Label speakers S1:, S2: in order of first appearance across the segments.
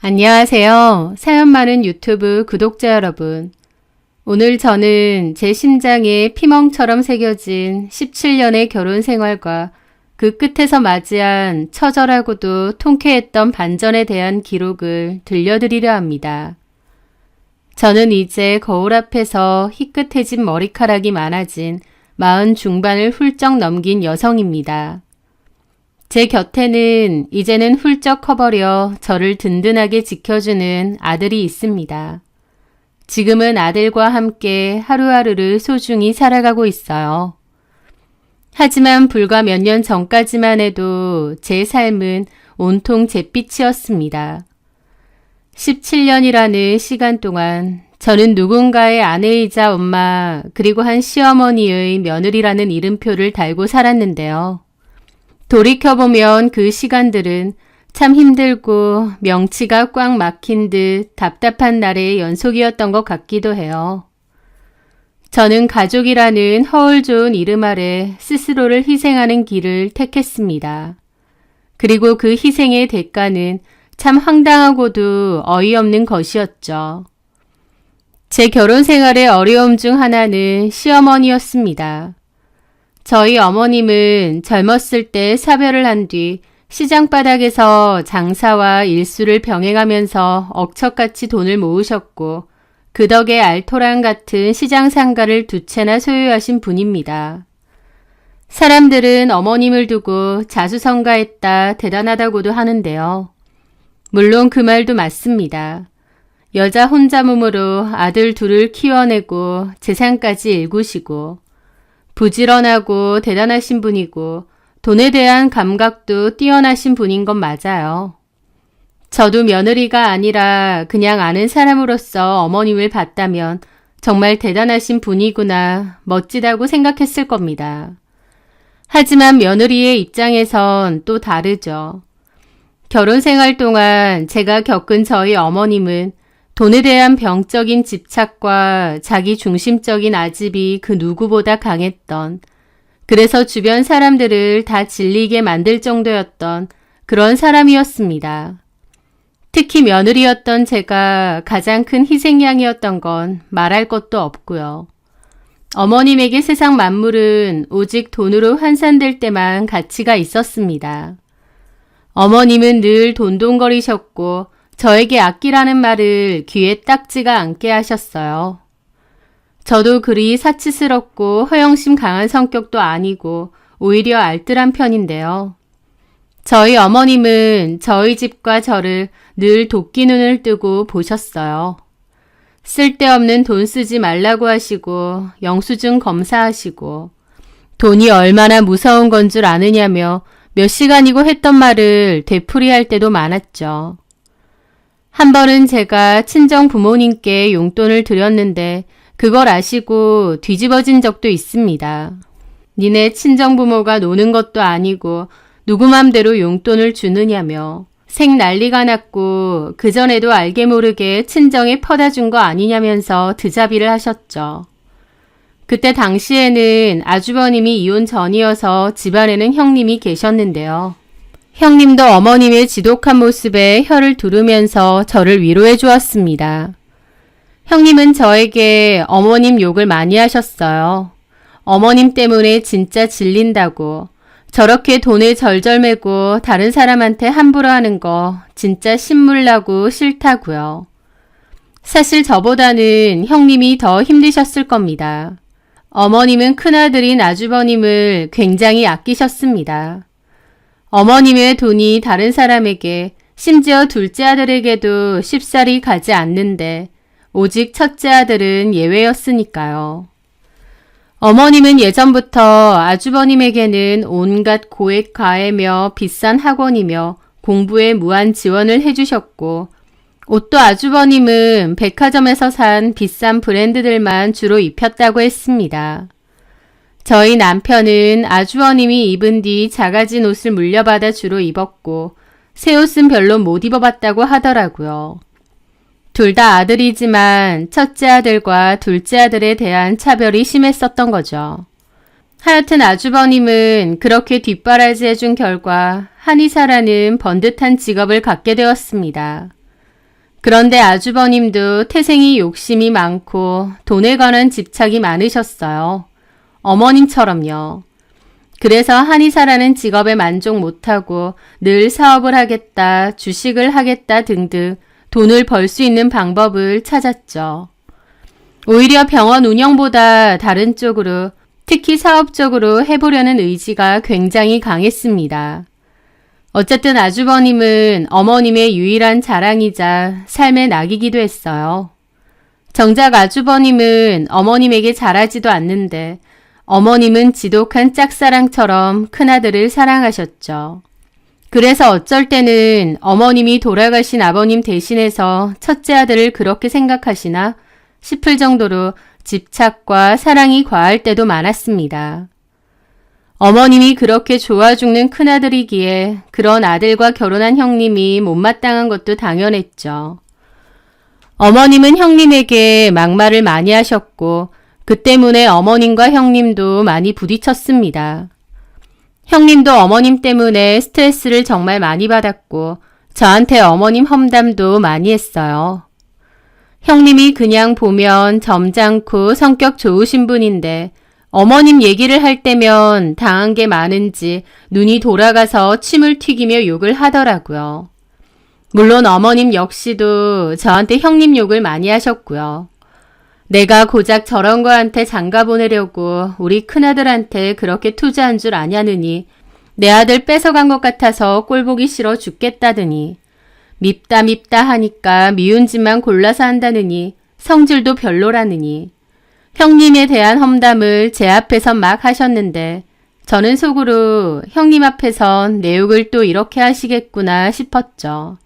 S1: 안녕하세요. 사연 많은 유튜브 구독자 여러분. 오늘 저는 제 심장에 피멍처럼 새겨진 17년의 결혼 생활과 그 끝에서 맞이한 처절하고도 통쾌했던 반전에 대한 기록을 들려드리려 합니다. 저는 이제 거울 앞에서 희끗해진 머리카락이 많아진 40 중반을 훌쩍 넘긴 여성입니다. 제 곁에는 이제는 훌쩍 커버려 저를 든든하게 지켜주는 아들이 있습니다. 지금은 아들과 함께 하루하루를 소중히 살아가고 있어요. 하지만 불과 몇 년 전까지만 해도 제 삶은 온통 잿빛이었습니다. 17년이라는 시간 동안 저는 누군가의 아내이자 엄마 그리고 한 시어머니의 며느리라는 이름표를 달고 살았는데요. 돌이켜보면 그 시간들은 참 힘들고 명치가 꽉 막힌 듯 답답한 날의 연속이었던 것 같기도 해요. 저는 가족이라는 허울 좋은 이름 아래 스스로를 희생하는 길을 택했습니다. 그리고 그 희생의 대가는 참 황당하고도 어이없는 것이었죠. 제 결혼 생활의 어려움 중 하나는 시어머니였습니다. 저희 어머님은 젊었을 때 사별을 한 뒤 시장바닥에서 장사와 일수를 병행하면서 억척같이 돈을 모으셨고 그 덕에 알토란 같은 시장 상가를 2채나 소유하신 분입니다. 사람들은 어머님을 두고 자수성가했다 대단하다고도 하는데요. 물론 그 말도 맞습니다. 여자 혼자 몸으로 아들 둘을 키워내고 재산까지 일구시고 부지런하고 대단하신 분이고 돈에 대한 감각도 뛰어나신 분인 건 맞아요. 저도 며느리가 아니라 그냥 아는 사람으로서 어머님을 봤다면 정말 대단하신 분이구나, 멋지다고 생각했을 겁니다. 하지만 며느리의 입장에선 또 다르죠. 결혼 생활 동안 제가 겪은 저희 어머님은 돈에 대한 병적인 집착과 자기 중심적인 아집이 그 누구보다 강했던, 그래서 주변 사람들을 다 질리게 만들 정도였던 그런 사람이었습니다. 특히 며느리였던 제가 가장 큰 희생양이었던 건 말할 것도 없고요. 어머님에게 세상 만물은 오직 돈으로 환산될 때만 가치가 있었습니다. 어머님은 늘 돈돈거리셨고 저에게 아끼라는 말을 귀에 딱지가 않게 하셨어요. 저도 그리 사치스럽고 허영심 강한 성격도 아니고 오히려 알뜰한 편인데요. 저희 어머님은 저희 집과 저를 늘 도끼 눈을 뜨고 보셨어요. 쓸데없는 돈 쓰지 말라고 하시고 영수증 검사하시고 돈이 얼마나 무서운 건 줄 아느냐며 몇 시간이고 했던 말을 되풀이할 때도 많았죠. 한 번은 제가 친정 부모님께 용돈을 드렸는데 그걸 아시고 뒤집어진 적도 있습니다. 니네 친정 부모가 노는 것도 아니고 누구 맘대로 용돈을 주느냐며 생 난리가 났고 그전에도 알게 모르게 친정에 퍼다 준 거 아니냐면서 드자비를 하셨죠. 그때 당시에는 아주버님이 이혼 전이어서 집안에는 형님이 계셨는데요. 형님도 어머님의 지독한 모습에 혀를 두르면서 저를 위로해 주었습니다. 형님은 저에게 어머님 욕을 많이 하셨어요. 어머님 때문에 진짜 질린다고, 저렇게 돈에 절절매고 다른 사람한테 함부로 하는 거 진짜 신물나고 싫다고요. 사실 저보다는 형님이 더 힘드셨을 겁니다. 어머님은 큰아들인 아주버님을 굉장히 아끼셨습니다. 어머님의 돈이 다른 사람에게, 심지어 둘째 아들에게도 쉽사리 가지 않는데 오직 첫째 아들은 예외였으니까요. 어머님은 예전부터 아주버님에게는 온갖 고액 과외며 비싼 학원이며 공부에 무한 지원을 해주셨고, 옷도 아주버님은 백화점에서 산 비싼 브랜드들만 주로 입혔다고 했습니다. 저희 남편은 아주버님이 입은 뒤 작아진 옷을 물려받아 주로 입었고 새 옷은 별로 못 입어봤다고 하더라고요. 둘 다 아들이지만 첫째 아들과 둘째 아들에 대한 차별이 심했었던 거죠. 하여튼 아주버님은 그렇게 뒷바라지 해준 결과 한의사라는 번듯한 직업을 갖게 되었습니다. 그런데 아주버님도 태생이 욕심이 많고 돈에 관한 집착이 많으셨어요. 어머님처럼요. 그래서 한의사라는 직업에 만족 못하고 늘 사업을 하겠다, 주식을 하겠다 등등 돈을 벌 수 있는 방법을 찾았죠. 오히려 병원 운영보다 다른 쪽으로, 특히 사업적으로 해보려는 의지가 굉장히 강했습니다. 어쨌든 아주버님은 어머님의 유일한 자랑이자 삶의 낙이기도 했어요. 정작 아주버님은 어머님에게 잘하지도 않는데 어머님은 지독한 짝사랑처럼 큰아들을 사랑하셨죠. 그래서 어쩔 때는 어머님이 돌아가신 아버님 대신해서 첫째 아들을 그렇게 생각하시나 싶을 정도로 집착과 사랑이 과할 때도 많았습니다. 어머님이 그렇게 좋아 죽는 큰아들이기에 그런 아들과 결혼한 형님이 못마땅한 것도 당연했죠. 어머님은 형님에게 막말을 많이 하셨고 그 때문에 어머님과 형님도 많이 부딪혔습니다. 형님도 어머님 때문에 스트레스를 정말 많이 받았고 저한테 어머님 험담도 많이 했어요. 형님이 그냥 보면 점잖고 성격 좋으신 분인데 어머님 얘기를 할 때면 당한 게 많은지 눈이 돌아가서 침을 튀기며 욕을 하더라고요. 물론 어머님 역시도 저한테 형님 욕을 많이 하셨고요. 내가 고작 저런 거한테 장가 보내려고 우리 큰아들한테 그렇게 투자한 줄 아냐느니 내 아들 뺏어간 것 같아서 꼴보기 싫어 죽겠다더니 밉다 하니까 미운 짓만 골라서 한다느니 성질도 별로라느니 형님에 대한 험담을 제 앞에서 막 하셨는데 저는 속으로 형님 앞에선 내 욕을 또 이렇게 하시겠구나 싶었죠.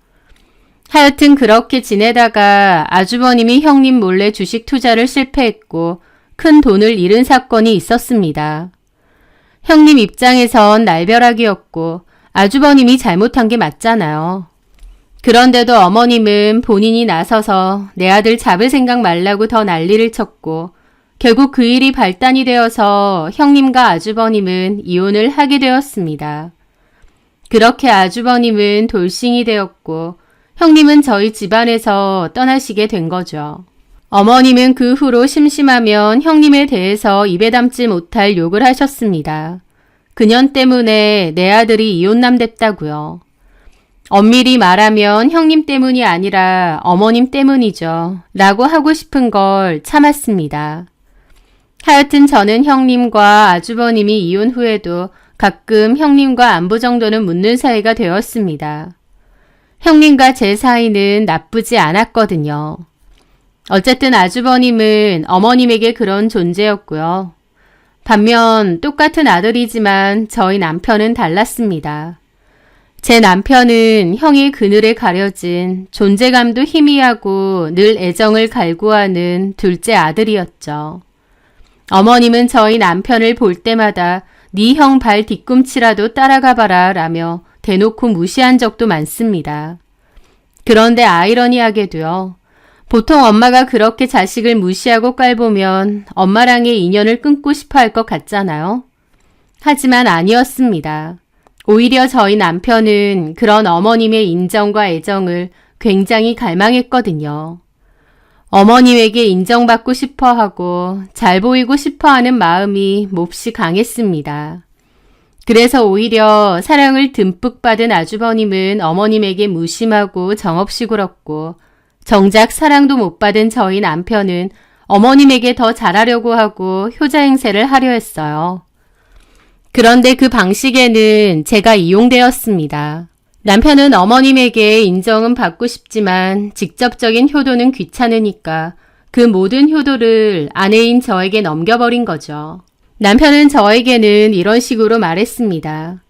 S1: 하여튼 그렇게 지내다가 아주버님이 형님 몰래 주식 투자를 실패했고 큰 돈을 잃은 사건이 있었습니다. 형님 입장에선 날벼락이었고 아주버님이 잘못한 게 맞잖아요. 그런데도 어머님은 본인이 나서서 내 아들 잡을 생각 말라고 더 난리를 쳤고 결국 그 일이 발단이 되어서 형님과 아주버님은 이혼을 하게 되었습니다. 그렇게 아주버님은 돌싱이 되었고 형님은 저희 집안에서 떠나시게 된 거죠. 어머님은 그 후로 심심하면 형님에 대해서 입에 담지 못할 욕을 하셨습니다. 그년 때문에 내 아들이 이혼남 됐다고요. 엄밀히 말하면 형님 때문이 아니라 어머님 때문이죠. 라고 하고 싶은 걸 참았습니다. 하여튼 저는 형님과 아주버님이 이혼 후에도 가끔 형님과 안부 정도는 묻는 사이가 되었습니다. 형님과 제 사이는 나쁘지 않았거든요. 어쨌든 아주버님은 어머님에게 그런 존재였고요. 반면 똑같은 아들이지만 저희 남편은 달랐습니다. 제 남편은 형의 그늘에 가려진 존재감도 희미하고 늘 애정을 갈구하는 둘째 아들이었죠. 어머님은 저희 남편을 볼 때마다 네 형 발 뒤꿈치라도 따라가봐라 라며 대놓고 무시한 적도 많습니다. 그런데 아이러니하게도요. 보통 엄마가 그렇게 자식을 무시하고 깔보면 엄마랑의 인연을 끊고 싶어 할 것 같잖아요. 하지만 아니었습니다. 오히려 저희 남편은 그런 어머님의 인정과 애정을 굉장히 갈망했거든요. 어머님에게 인정받고 싶어하고 잘 보이고 싶어하는 마음이 몹시 강했습니다. 그래서 오히려 사랑을 듬뿍 받은 아주버님은 어머님에게 무심하고 정없이 굴었고 정작 사랑도 못 받은 저희 남편은 어머님에게 더 잘하려고 하고 효자 행세를 하려 했어요. 그런데 그 방식에는 제가 이용되었습니다. 남편은 어머님에게 인정은 받고 싶지만 직접적인 효도는 귀찮으니까 그 모든 효도를 아내인 저에게 넘겨버린 거죠. 남편은 저에게는 이런 식으로 말했습니다.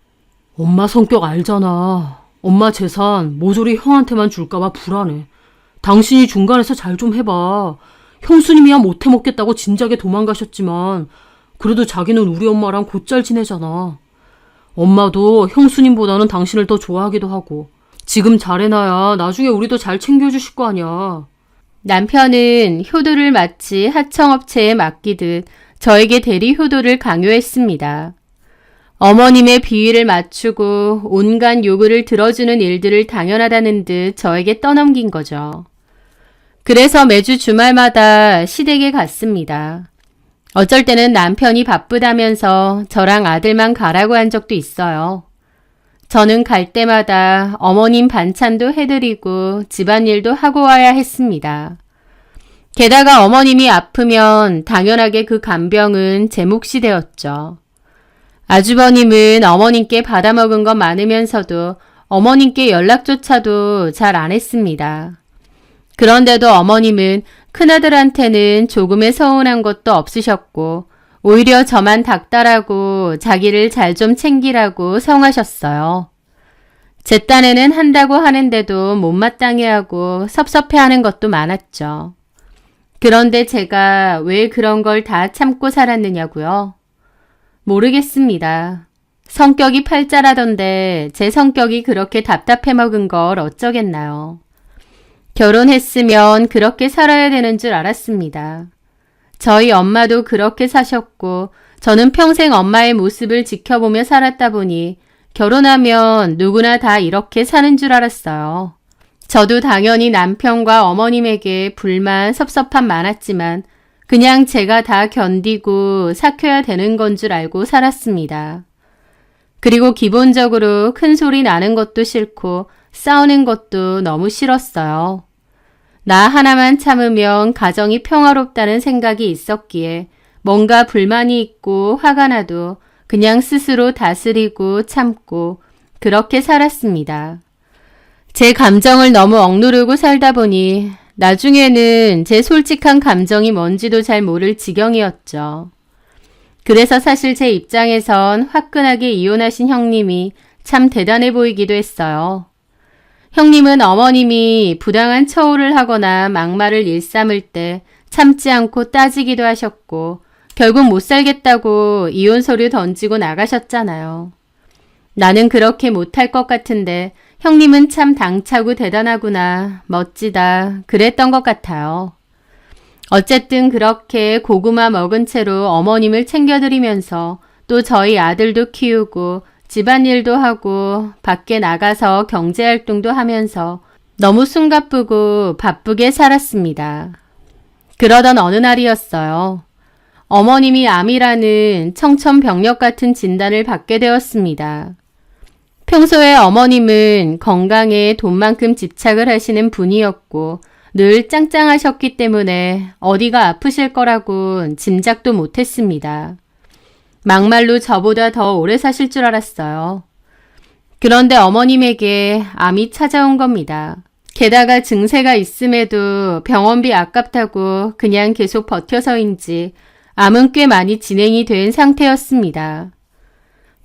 S2: 엄마 성격 알잖아. 엄마 재산 모조리 형한테만 줄까봐 불안해. 당신이 중간에서 잘 좀 해봐. 형수님이야 못해 먹겠다고 진작에 도망가셨지만 그래도 자기는 우리 엄마랑 곧잘 지내잖아. 엄마도 형수님보다는 당신을 더 좋아하기도 하고 지금 잘해놔야 나중에 우리도 잘 챙겨주실 거 아니야.
S1: 남편은 효도를 마치 하청업체에 맡기듯 저에게 대리 효도를 강요했습니다. 어머님의 비위를 맞추고 온갖 요구를 들어주는 일들을 당연하다는 듯 저에게 떠넘긴 거죠. 그래서 매주 주말마다 시댁에 갔습니다. 어쩔 때는 남편이 바쁘다면서 저랑 아들만 가라고 한 적도 있어요. 저는 갈 때마다 어머님 반찬도 해드리고 집안일도 하고 와야 했습니다. 게다가 어머님이 아프면 당연하게 그 간병은 제 몫이 되었죠. 아주버님은 어머님께 받아먹은 것 많으면서도 어머님께 연락조차도 잘 안 했습니다. 그런데도 어머님은 큰아들한테는 조금의 서운한 것도 없으셨고 오히려 저만 닥달하고 자기를 잘 좀 챙기라고 성하셨어요. 제 딴에는 한다고 하는데도 못마땅해 하고 섭섭해하는 것도 많았죠. 그런데 제가 왜 그런 걸 다 참고 살았느냐고요? 모르겠습니다. 성격이 팔자라던데 제 성격이 그렇게 답답해 먹은 걸 어쩌겠나요? 결혼했으면 그렇게 살아야 되는 줄 알았습니다. 저희 엄마도 그렇게 사셨고 저는 평생 엄마의 모습을 지켜보며 살았다 보니 결혼하면 누구나 다 이렇게 사는 줄 알았어요. 저도 당연히 남편과 어머님에게 불만, 섭섭함 많았지만 그냥 제가 다 견디고 삭혀야 되는 건 줄 알고 살았습니다. 그리고 기본적으로 큰 소리 나는 것도 싫고 싸우는 것도 너무 싫었어요. 나 하나만 참으면 가정이 평화롭다는 생각이 있었기에 뭔가 불만이 있고 화가 나도 그냥 스스로 다스리고 참고 그렇게 살았습니다. 제 감정을 너무 억누르고 살다 보니 나중에는 제 솔직한 감정이 뭔지도 잘 모를 지경이었죠. 그래서 사실 제 입장에선 화끈하게 이혼하신 형님이 참 대단해 보이기도 했어요. 형님은 어머님이 부당한 처우를 하거나 막말을 일삼을 때 참지 않고 따지기도 하셨고 결국 못 살겠다고 이혼 서류 던지고 나가셨잖아요. 나는 그렇게 못할 것 같은데 형님은 참 당차고 대단하구나, 멋지다, 그랬던 것 같아요. 어쨌든 그렇게 고구마 먹은 채로 어머님을 챙겨드리면서 또 저희 아들도 키우고 집안일도 하고 밖에 나가서 경제활동도 하면서 너무 숨가쁘고 바쁘게 살았습니다. 그러던 어느 날이었어요. 어머님이 암이라는 청천벽력 같은 진단을 받게 되었습니다. 평소에 어머님은 건강에 돈만큼 집착을 하시는 분이었고 늘 짱짱하셨기 때문에 어디가 아프실 거라곤 짐작도 못했습니다. 막말로 저보다 더 오래 사실 줄 알았어요. 그런데 어머님에게 암이 찾아온 겁니다. 게다가 증세가 있음에도 병원비 아깝다고 그냥 계속 버텨서인지 암은 꽤 많이 진행이 된 상태였습니다.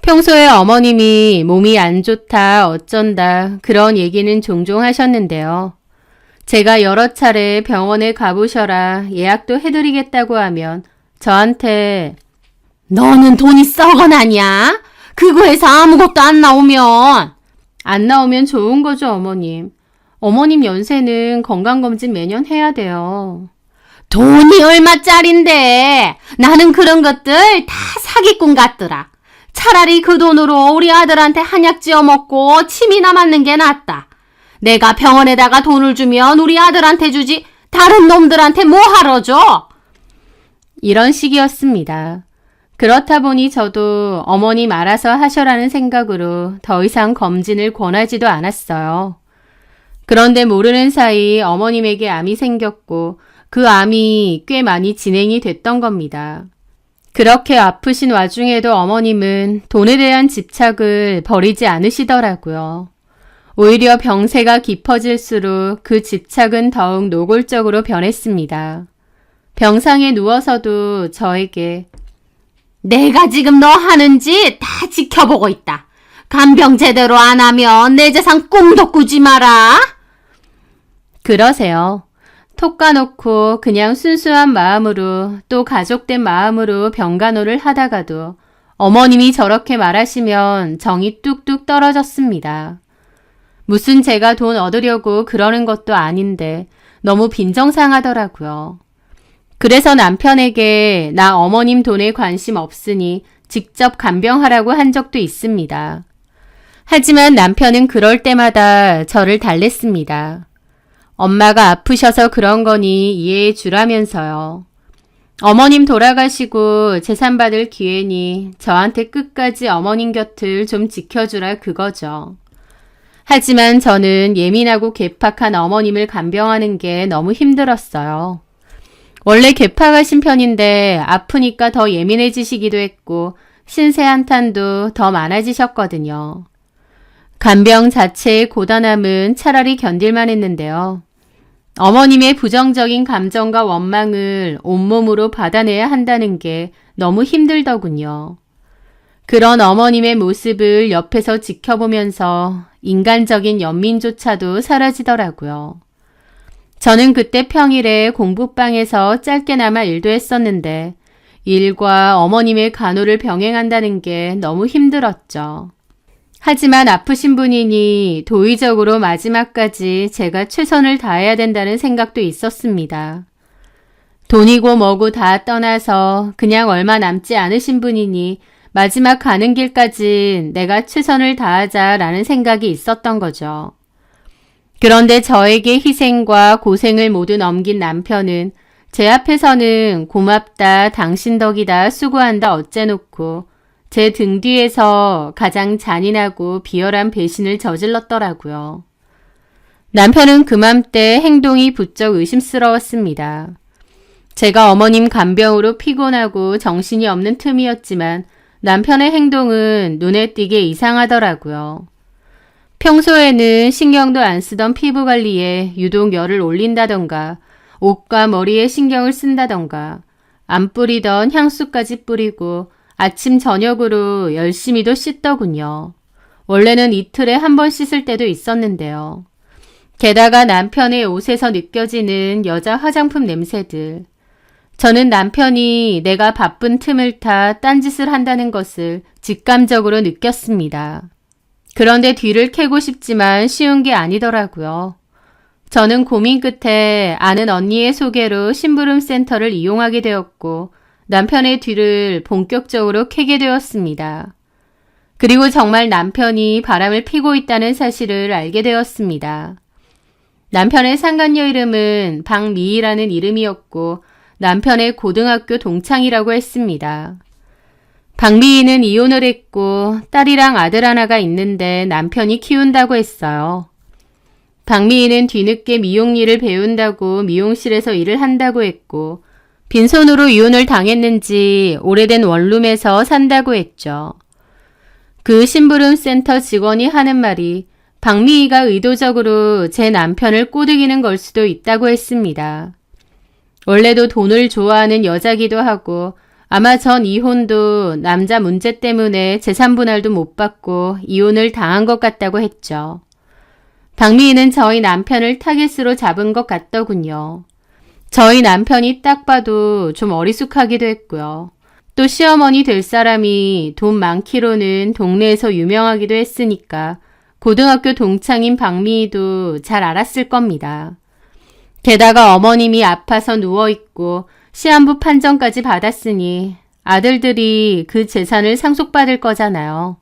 S1: 평소에 어머님이 몸이 안 좋다, 어쩐다 그런 얘기는 종종 하셨는데요. 제가 여러 차례 병원에 가보셔라 예약도 해드리겠다고 하면 저한테 너는 돈이 썩어나냐? 그거에서 아무것도 안 나오면 좋은 거죠, 어머님. 어머님 연세는 건강검진 매년 해야 돼요. 돈이 얼마짜린데 나는 그런 것들 다 사기꾼 같더라. 차라리 그 돈으로 우리 아들한테 한약 지어 먹고 침이나 맞는 게 낫다. 내가 병원에다가 돈을 주면 우리 아들한테 주지 다른 놈들한테 뭐 하러 줘? 이런 식이었습니다. 그렇다 보니 저도 어머님 알아서 하셔라는 생각으로 더 이상 검진을 권하지도 않았어요. 그런데 모르는 사이 어머님에게 암이 생겼고 그 암이 꽤 많이 진행이 됐던 겁니다. 그렇게 아프신 와중에도 어머님은 돈에 대한 집착을 버리지 않으시더라고요. 오히려 병세가 깊어질수록 그 집착은 더욱 노골적으로 변했습니다. 병상에 누워서도 저에게 내가 지금 너 하는 짓 다 지켜보고 있다. 간병 제대로 안 하면 내 재산 꿈도 꾸지 마라. 그러세요. 톡 까놓고 그냥 순수한 마음으로 또 가족된 마음으로 병간호를 하다가도 어머님이 저렇게 말하시면 정이 뚝뚝 떨어졌습니다. 무슨 제가 돈 얻으려고 그러는 것도 아닌데 너무 빈정상하더라고요. 그래서 남편에게 나 어머님 돈에 관심 없으니 직접 간병하라고 한 적도 있습니다. 하지만 남편은 그럴 때마다 저를 달랬습니다. 엄마가 아프셔서 그런 거니 이해해 주라면서요. 어머님 돌아가시고 재산 받을 기회니 저한테 끝까지 어머님 곁을 좀 지켜주라 그거죠. 하지만 저는 예민하고 괴팍한 어머님을 간병하는 게 너무 힘들었어요. 원래 괴팍하신 편인데 아프니까 더 예민해지시기도 했고 신세 한탄도 더 많아지셨거든요. 간병 자체의 고단함은 차라리 견딜만 했는데요. 어머님의 부정적인 감정과 원망을 온몸으로 받아내야 한다는 게 너무 힘들더군요. 그런 어머님의 모습을 옆에서 지켜보면서 인간적인 연민조차도 사라지더라고요. 저는 그때 평일에 공부방에서 짧게나마 일도 했었는데 일과 어머님의 간호를 병행한다는 게 너무 힘들었죠. 하지만 아프신 분이니 도의적으로 마지막까지 제가 최선을 다해야 된다는 생각도 있었습니다. 돈이고 뭐고 다 떠나서 그냥 얼마 남지 않으신 분이니 마지막 가는 길까지 내가 최선을 다하자라는 생각이 있었던 거죠. 그런데 저에게 희생과 고생을 모두 넘긴 남편은 제 앞에서는 고맙다, 당신 덕이다, 수고한다 어째놓고 제 등 뒤에서 가장 잔인하고 비열한 배신을 저질렀더라고요. 남편은 그맘때 행동이 부쩍 의심스러웠습니다. 제가 어머님 간병으로 피곤하고 정신이 없는 틈이었지만 남편의 행동은 눈에 띄게 이상하더라고요. 평소에는 신경도 안 쓰던 피부 관리에 유독 열을 올린다던가 옷과 머리에 신경을 쓴다던가 안 뿌리던 향수까지 뿌리고 아침 저녁으로 열심히도 씻더군요. 원래는 이틀에 한 번 씻을 때도 있었는데요. 게다가 남편의 옷에서 느껴지는 여자 화장품 냄새들. 저는 남편이 내가 바쁜 틈을 타 딴짓을 한다는 것을 직감적으로 느꼈습니다. 그런데 뒤를 캐고 싶지만 쉬운 게 아니더라고요. 저는 고민 끝에 아는 언니의 소개로 심부름 센터를 이용하게 되었고 남편의 뒤를 본격적으로 캐게 되었습니다. 그리고 정말 남편이 바람을 피고 있다는 사실을 알게 되었습니다. 남편의 상간녀 이름은 박미희라는 이름이었고 남편의 고등학교 동창이라고 했습니다. 박미희는 이혼을 했고 딸이랑 아들 하나가 있는데 남편이 키운다고 했어요. 박미희는 뒤늦게 미용 일을 배운다고 미용실에서 일을 한다고 했고 빈손으로 이혼을 당했는지 오래된 원룸에서 산다고 했죠. 그 심부름 센터 직원이 하는 말이 박미희가 의도적으로 제 남편을 꼬드기는 걸 수도 있다고 했습니다. 원래도 돈을 좋아하는 여자기도 하고 아마 전 이혼도 남자 문제 때문에 재산 분할도 못 받고 이혼을 당한 것 같다고 했죠. 박미희는 저희 남편을 타겟으로 잡은 것 같더군요. 저희 남편이 딱 봐도 좀 어리숙하기도 했고요. 또 시어머니 될 사람이 돈 많기로는 동네에서 유명하기도 했으니까 고등학교 동창인 박미희도 잘 알았을 겁니다. 게다가 어머님이 아파서 누워있고 시한부 판정까지 받았으니 아들들이 그 재산을 상속받을 거잖아요.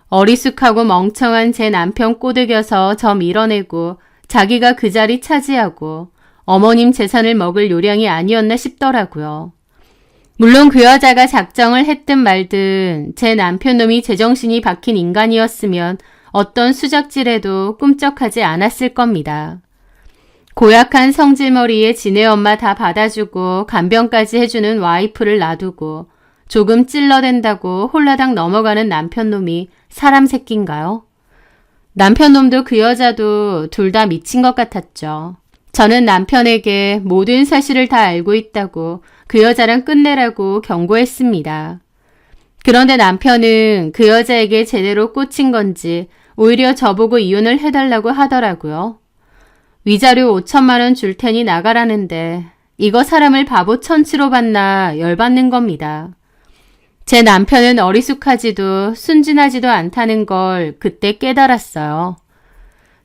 S1: 어리숙하고 멍청한 제 남편 꼬드겨서 저 밀어내고 자기가 그 자리 차지하고 어머님 재산을 먹을 요량이 아니었나 싶더라고요. 물론 그 여자가 작정을 했든 말든 제 남편놈이 제정신이 박힌 인간이었으면 어떤 수작질에도 꿈쩍하지 않았을 겁니다. 고약한 성질머리에 지네 엄마 다 받아주고 간병까지 해주는 와이프를 놔두고 조금 찔러댄다고 홀라당 넘어가는 남편놈이 사람 새끼인가요? 남편놈도 그 여자도 둘 다 미친 것 같았죠. 저는 남편에게 모든 사실을 다 알고 있다고 그 여자랑 끝내라고 경고했습니다. 그런데 남편은 그 여자에게 제대로 꽂힌 건지 오히려 저보고 이혼을 해달라고 하더라고요. 위자료 5천만 원 줄 테니 나가라는데 이거 사람을 바보 천치로 봤나 열받는 겁니다. 제 남편은 어리숙하지도 순진하지도 않다는 걸 그때 깨달았어요.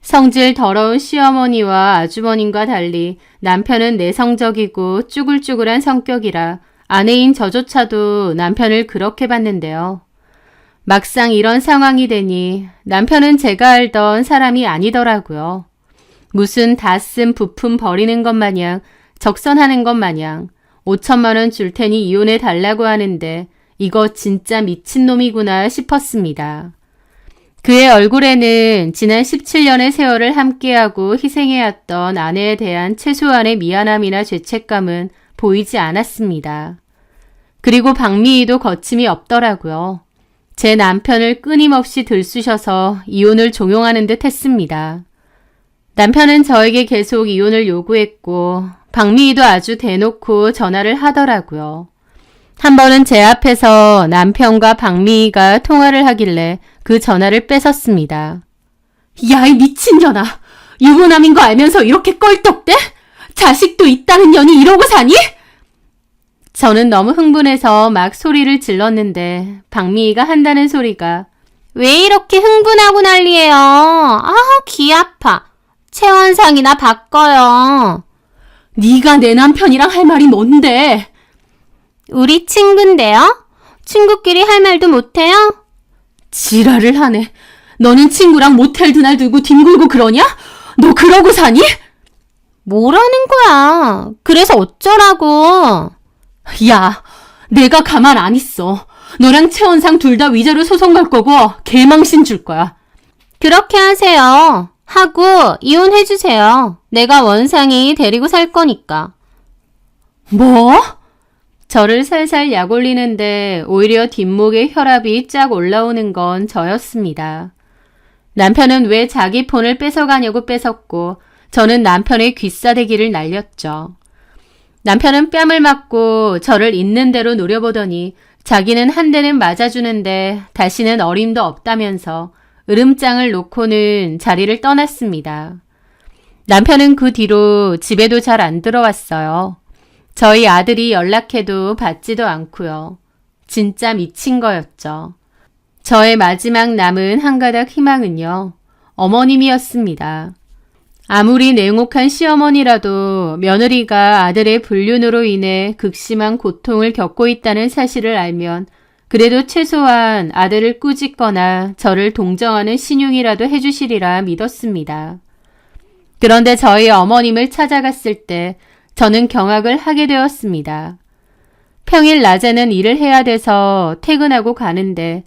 S1: 성질 더러운 시어머니와 아주버님과 달리 남편은 내성적이고 쭈글쭈글한 성격이라 아내인 저조차도 남편을 그렇게 봤는데요. 막상 이런 상황이 되니 남편은 제가 알던 사람이 아니더라고요. 무슨 다 쓴 부품 버리는 것 마냥 적선하는 것 마냥 5천만 원 줄 테니 이혼해 달라고 하는데 이거 진짜 미친놈이구나 싶었습니다. 그의 얼굴에는 지난 17년의 세월을 함께하고 희생해왔던 아내에 대한 최소한의 미안함이나 죄책감은 보이지 않았습니다. 그리고 박미희도 거침이 없더라고요. 제 남편을 끊임없이 들쑤셔서 이혼을 종용하는 듯 했습니다. 남편은 저에게 계속 이혼을 요구했고 박미희도 아주 대놓고 전화를 하더라고요. 한 번은 제 앞에서 남편과 박미희가 통화를 하길래 그 전화를 뺏었습니다.
S2: 야, 이 미친년아. 유부남인 거 알면서 이렇게 껄떡대? 자식도 있다는 년이 이러고 사니?
S1: 저는 너무 흥분해서 막 소리를 질렀는데 박미희가 한다는 소리가 왜 이렇게 흥분하고 난리예요? 아, 귀 아파. 최원상이나 바꿔요.
S2: 네가 내 남편이랑 할 말이 뭔데?
S1: 우리 친구인데요? 친구끼리 할 말도 못해요?
S2: 지랄을 하네. 너는 친구랑 모텔 드날 들고 뒹굴고 그러냐? 너 그러고 사니?
S1: 뭐라는 거야? 그래서 어쩌라고?
S2: 야, 내가 가만 안 있어. 너랑 최원상 둘 다 위자료 소송 갈 거고 개망신 줄 거야.
S1: 그렇게 하세요. 하고 이혼해주세요. 내가 원상이 데리고 살 거니까.
S2: 뭐?
S1: 저를 살살 약올리는데 오히려 뒷목에 혈압이 쫙 올라오는 건 저였습니다. 남편은 왜 자기 폰을 뺏어가냐고 뺏었고 저는 남편의 귀싸대기를 날렸죠. 남편은 뺨을 맞고 저를 있는 대로 노려보더니 자기는 한 대는 맞아주는데 다시는 어림도 없다면서 으름장을 놓고는 자리를 떠났습니다. 남편은 그 뒤로 집에도 잘 안 들어왔어요. 저희 아들이 연락해도 받지도 않고요. 진짜 미친 거였죠. 저의 마지막 남은 한 가닥 희망은요. 어머님이었습니다. 아무리 냉혹한 시어머니라도 며느리가 아들의 불륜으로 인해 극심한 고통을 겪고 있다는 사실을 알면 그래도 최소한 아들을 꾸짖거나 저를 동정하는 신용이라도 해주시리라 믿었습니다. 그런데 저희 어머님을 찾아갔을 때 저는 경악을 하게 되었습니다. 평일 낮에는 일을 해야 돼서 퇴근하고 가는데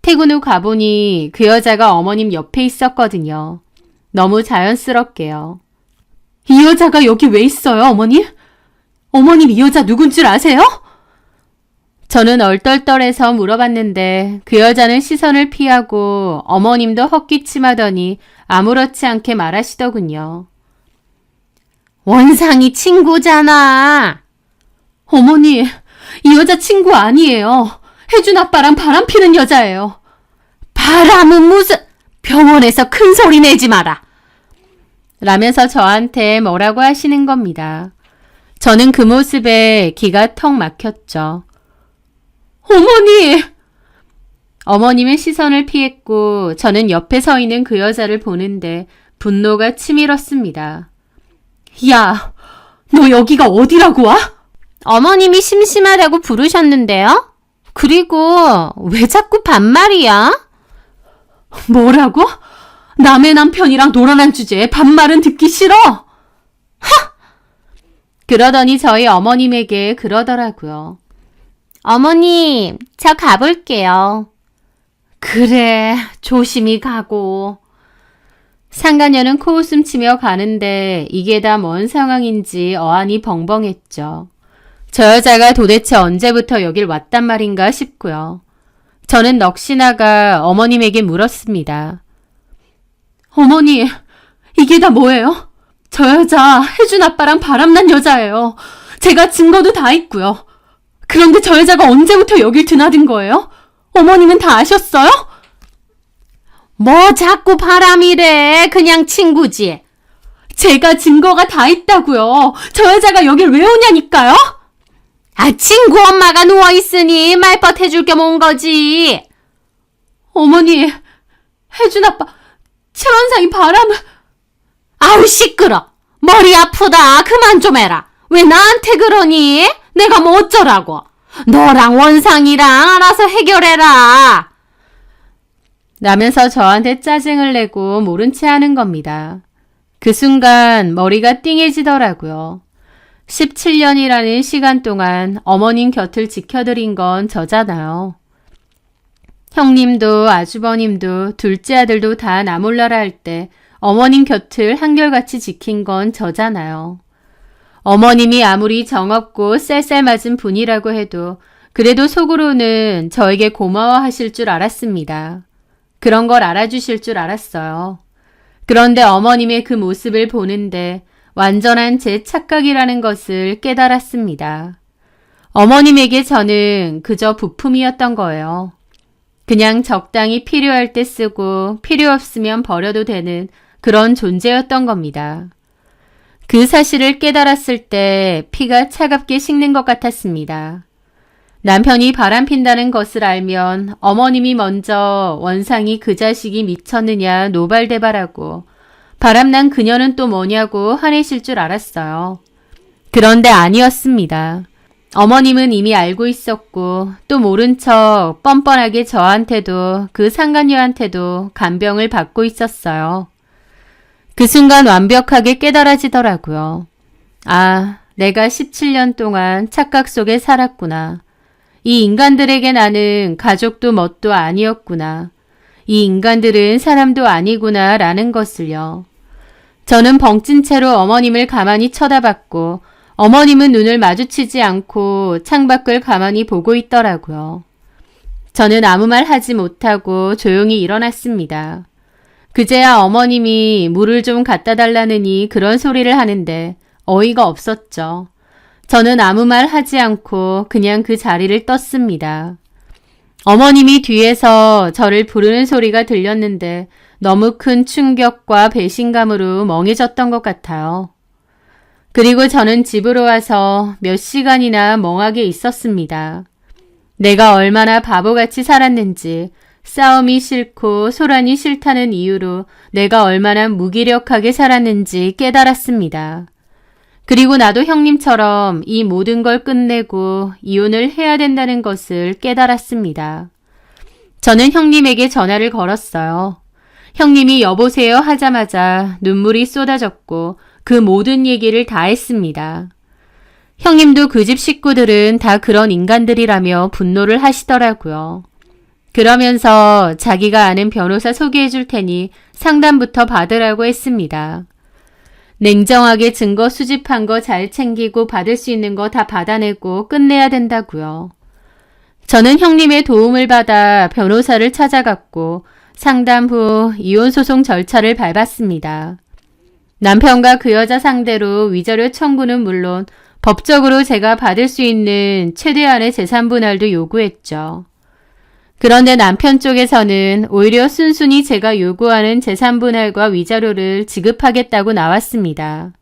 S1: 퇴근 후 가보니 그 여자가 어머님 옆에 있었거든요. 너무 자연스럽게요.
S2: 이 여자가 여기 왜 있어요, 어머님? 어머님 이 여자 누군 줄 아세요?
S1: 저는 얼떨떨해서 물어봤는데 그 여자는 시선을 피하고 어머님도 헛기침하더니 아무렇지 않게 말하시더군요. 원상이 친구잖아.
S2: 어머니, 이 여자 친구 아니에요. 혜준 아빠랑 바람 피는 여자예요.
S1: 바람은 무슨... 병원에서 큰 소리 내지 마라. 라면서 저한테 뭐라고 하시는 겁니다. 저는 그 모습에 기가 턱 막혔죠.
S2: 어머니!
S1: 어머님의 시선을 피했고 저는 옆에 서 있는 그 여자를 보는데 분노가 치밀었습니다.
S2: 야, 너 여기가 어디라고 와?
S1: 어머님이 심심하다고 부르셨는데요? 그리고 왜 자꾸 반말이야?
S2: 뭐라고? 남의 남편이랑 놀아난 주제에 반말은 듣기 싫어?
S1: 하! 그러더니 저희 어머님에게 그러더라고요. 어머님, 저 가볼게요. 그래, 조심히 가고. 상간녀는 코웃음 치며 가는데 이게 다 뭔 상황인지 어안이 벙벙했죠. 저 여자가 도대체 언제부터 여길 왔단 말인가 싶고요. 저는 넋이나가 어머님에게 물었습니다.
S2: 어머니, 이게 다 뭐예요? 저 여자 혜준 아빠랑 바람난 여자예요. 제가 증거도 다 있고요. 그런데 저 여자가 언제부터 여길 드나든 거예요? 어머님은 다 아셨어요?
S1: 뭐 자꾸 바람이래. 그냥 친구지.
S2: 제가 증거가 다 있다고요. 저 여자가 여길 왜 오냐니까요?
S1: 아, 친구 엄마가 누워있으니 말벗 해줄 겸 온 거지.
S2: 어머니, 혜준 아빠, 최원상이 바람을...
S1: 아우, 시끄러. 머리 아프다. 그만 좀 해라. 왜 나한테 그러니? 내가 뭐 어쩌라고. 너랑 원상이랑 알아서 해결해라. 라면서 저한테 짜증을 내고 모른 체 하는 겁니다. 그 순간 머리가 띵해지더라고요. 17년이라는 시간 동안 어머님 곁을 지켜드린 건 저잖아요. 형님도 아주버님도 둘째 아들도 다 나 몰라라 할 때 어머님 곁을 한결같이 지킨 건 저잖아요. 어머님이 아무리 정없고 쌀쌀맞은 분이라고 해도 그래도 속으로는 저에게 고마워하실 줄 알았습니다. 그런 걸 알아주실 줄 알았어요. 그런데 어머님의 그 모습을 보는데 완전한 제 착각이라는 것을 깨달았습니다. 어머님에게 저는 그저 부품이었던 거예요. 그냥 적당히 필요할 때 쓰고 필요 없으면 버려도 되는 그런 존재였던 겁니다. 그 사실을 깨달았을 때 피가 차갑게 식는 것 같았습니다. 남편이 바람핀다는 것을 알면 어머님이 먼저 원상이 그 자식이 미쳤느냐 노발대발하고 바람난 그녀는 또 뭐냐고 화내실 줄 알았어요. 그런데 아니었습니다. 어머님은 이미 알고 있었고 또 모른 척 뻔뻔하게 저한테도 그 상간녀한테도 간병을 받고 있었어요. 그 순간 완벽하게 깨달아지더라고요. 아, 내가 17년 동안 착각 속에 살았구나. 이 인간들에게 나는 가족도 뭣도 아니었구나. 이 인간들은 사람도 아니구나 라는 것을요. 저는 벙찐 채로 어머님을 가만히 쳐다봤고 어머님은 눈을 마주치지 않고 창밖을 가만히 보고 있더라고요. 저는 아무 말 하지 못하고 조용히 일어났습니다. 그제야 어머님이 물을 좀 갖다 달라느니 그런 소리를 하는데 어이가 없었죠. 저는 아무 말 하지 않고 그냥 그 자리를 떴습니다. 어머님이 뒤에서 저를 부르는 소리가 들렸는데 너무 큰 충격과 배신감으로 멍해졌던 것 같아요. 그리고 저는 집으로 와서 몇 시간이나 멍하게 있었습니다. 내가 얼마나 바보같이 살았는지, 싸움이 싫고 소란이 싫다는 이유로 내가 얼마나 무기력하게 살았는지 깨달았습니다. 그리고 나도 형님처럼 이 모든 걸 끝내고 이혼을 해야 된다는 것을 깨달았습니다. 저는 형님에게 전화를 걸었어요. 형님이 여보세요 하자마자 눈물이 쏟아졌고 그 모든 얘기를 다 했습니다. 형님도 그 집 식구들은 다 그런 인간들이라며 분노를 하시더라고요. 그러면서 자기가 아는 변호사 소개해 줄 테니 상담부터 받으라고 했습니다. 냉정하게 증거 수집한 거 잘 챙기고 받을 수 있는 거 다 받아내고 끝내야 된다고요. 저는 형님의 도움을 받아 변호사를 찾아갔고 상담 후 이혼소송 절차를 밟았습니다. 남편과 그 여자 상대로 위자료 청구는 물론 법적으로 제가 받을 수 있는 최대한의 재산 분할도 요구했죠. 그런데 남편 쪽에서는 오히려 순순히 제가 요구하는 재산 분할과 위자료를 지급하겠다고 나왔습니다.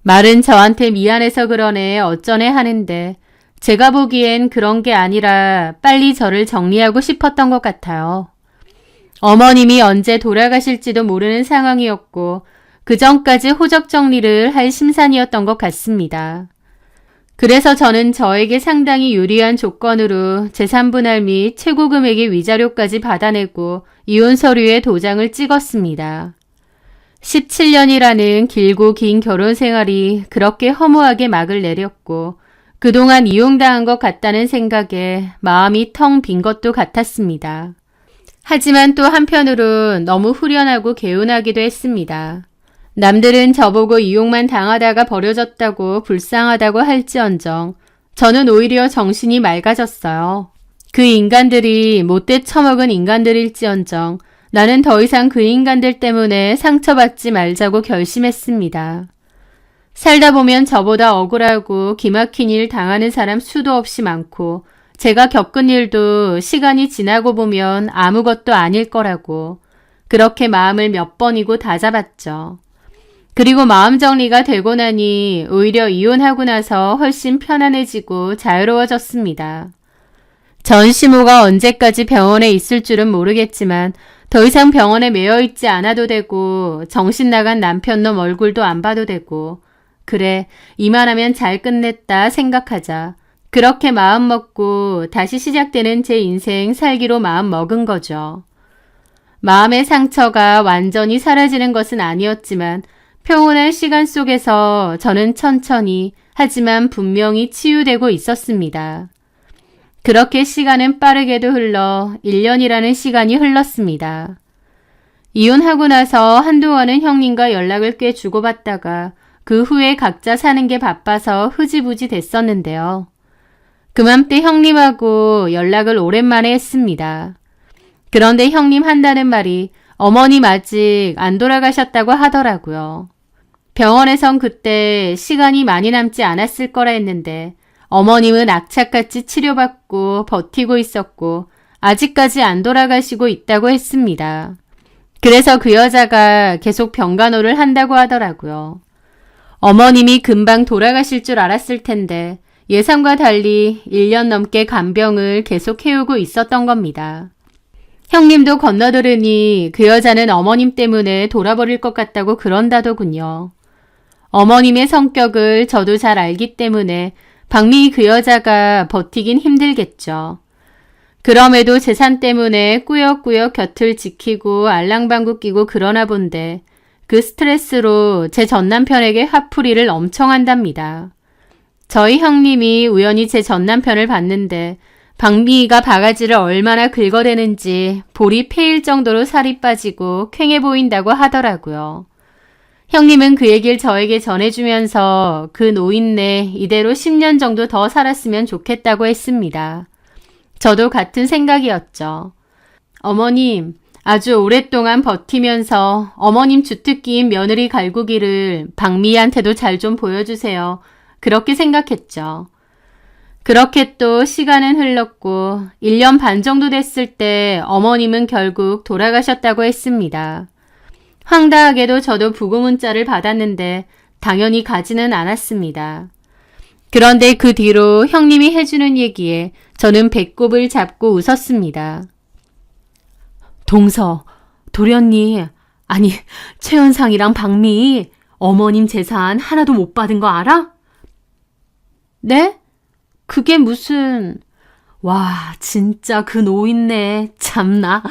S1: 말은 저한테 미안해서 그러네 어쩌네 하는데 제가 보기엔 그런 게 아니라 빨리 저를 정리하고 싶었던 것 같아요. 어머님이 언제 돌아가실지도 모르는 상황이었고 그 전까지 호적 정리를 할 심산이었던 것 같습니다. 그래서 저는 저에게 상당히 유리한 조건으로 재산분할 및 최고 금액의 위자료까지 받아내고 이혼 서류에 도장을 찍었습니다. 17년이라는 길고 긴 결혼 생활이 그렇게 허무하게 막을 내렸고 그동안 이용당한 것 같다는 생각에 마음이 텅 빈 것도 같았습니다. 하지만 또 한편으론 너무 후련하고 개운하기도 했습니다. 남들은 저보고 이용만 당하다가 버려졌다고 불쌍하다고 할지언정 저는 오히려 정신이 맑아졌어요. 그 인간들이 못돼 처먹은 인간들일지언정 나는 더 이상 그 인간들 때문에 상처받지 말자고 결심했습니다. 살다 보면 저보다 억울하고 기막힌 일 당하는 사람 수도 없이 많고 제가 겪은 일도 시간이 지나고 보면 아무것도 아닐 거라고 그렇게 마음을 몇 번이고 다잡았죠. 그리고 마음 정리가 되고 나니 오히려 이혼하고 나서 훨씬 편안해지고 자유로워졌습니다. 전 시모가 언제까지 병원에 있을 줄은 모르겠지만 더 이상 병원에 매여 있지 않아도 되고 정신 나간 남편놈 얼굴도 안 봐도 되고 그래 이만하면 잘 끝냈다 생각하자. 그렇게 마음 먹고 다시 시작되는 제 인생 살기로 마음 먹은 거죠. 마음의 상처가 완전히 사라지는 것은 아니었지만 평온한 시간 속에서 저는 천천히 하지만 분명히 치유되고 있었습니다. 그렇게 시간은 빠르게도 흘러 1년이라는 시간이 흘렀습니다. 이혼하고 나서 한동안은 형님과 연락을 꽤 주고받다가 그 후에 각자 사는 게 바빠서 흐지부지 됐었는데요. 그맘때 형님하고 연락을 오랜만에 했습니다. 그런데 형님 한다는 말이 어머님 아직 안 돌아가셨다고 하더라고요. 병원에선 그때 시간이 많이 남지 않았을 거라 했는데 어머님은 악착같이 치료받고 버티고 있었고 아직까지 안 돌아가시고 있다고 했습니다. 그래서 그 여자가 계속 병간호를 한다고 하더라고요. 어머님이 금방 돌아가실 줄 알았을 텐데 예상과 달리 1년 넘게 간병을 계속 해오고 있었던 겁니다. 형님도 건너들으니 그 여자는 어머님 때문에 돌아버릴 것 같다고 그런다더군요. 어머님의 성격을 저도 잘 알기 때문에 박미희 그 여자가 버티긴 힘들겠죠. 그럼에도 재산 때문에 꾸역꾸역 곁을 지키고 알랑방구 끼고 그러나 본데 그 스트레스로 제 전남편에게 화풀이를 엄청 한답니다. 저희 형님이 우연히 제 전남편을 봤는데 박미희가 바가지를 얼마나 긁어대는지 볼이 패일 정도로 살이 빠지고 퀭해 보인다고 하더라고요. 형님은 그 얘기를 저에게 전해주면서 그 노인네 이대로 10년 정도 더 살았으면 좋겠다고 했습니다. 저도 같은 생각이었죠. 어머님, 아주 오랫동안 버티면서 어머님 주특기인 며느리 갈구기를 박미희한테도 잘 좀 보여주세요. 그렇게 생각했죠. 그렇게 또 시간은 흘렀고 1년 반 정도 됐을 때 어머님은 결국 돌아가셨다고 했습니다. 황당하게도 저도 부고 문자를 받았는데 당연히 가지는 않았습니다. 그런데 그 뒤로 형님이 해주는 얘기에 저는 배꼽을 잡고 웃었습니다. 동서, 도련님, 아니 최현상이랑 박미희 어머님 재산 하나도 못 받은 거 알아? 네? 그게 무슨... 와, 진짜 그 노인네 참나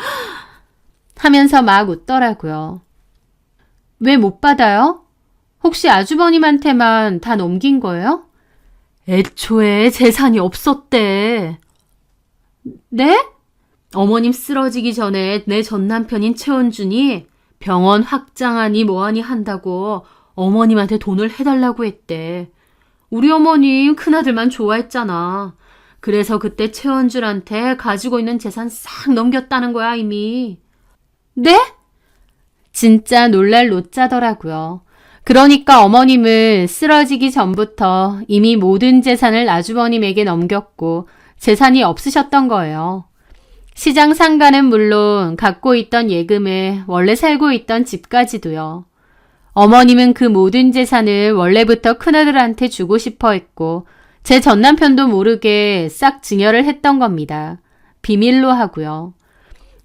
S1: 하면서 막 웃더라고요. 왜 못 받아요? 혹시 아주버님한테만 다 넘긴 거예요? 애초에 재산이 없었대. 네? 어머님 쓰러지기 전에 내 전남편인 최원준이 병원 확장하니 뭐하니 한다고 어머님한테 돈을 해달라고 했대. 우리 어머님 큰아들만 좋아했잖아. 그래서 그때 최원준한테 가지고 있는 재산 싹 넘겼다는 거야 이미. 네? 진짜 놀랄 노짜더라고요. 그러니까 어머님은 쓰러지기 전부터 이미 모든 재산을 아주버님에게 넘겼고 재산이 없으셨던 거예요. 시장 상가는 물론 갖고 있던 예금에 원래 살고 있던 집까지도요. 어머님은 그 모든 재산을 원래부터 큰아들한테 주고 싶어 했고 제 전남편도 모르게 싹 증여를 했던 겁니다. 비밀로 하고요.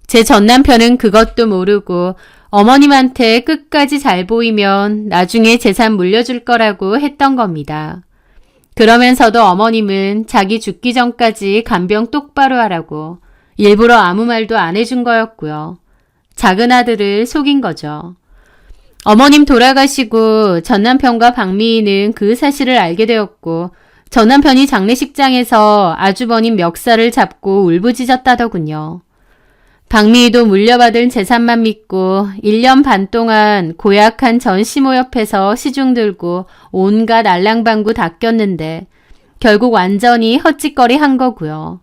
S1: 제 전남편은 그것도 모르고 어머님한테 끝까지 잘 보이면 나중에 재산 물려줄 거라고 했던 겁니다. 그러면서도 어머님은 자기 죽기 전까지 간병 똑바로 하라고 일부러 아무 말도 안 해준 거였고요. 작은 아들을 속인 거죠. 어머님 돌아가시고 전남편과 박미희는 그 사실을 알게 되었고 전남편이 장례식장에서 아주버님 멱살을 잡고 울부짖었다더군요. 박미희도 물려받은 재산만 믿고 1년 반 동안 고약한 전 시모 옆에서 시중 들고 온갖 알랑방구 다 꼈는데 결국 완전히 헛짓거리 한 거고요.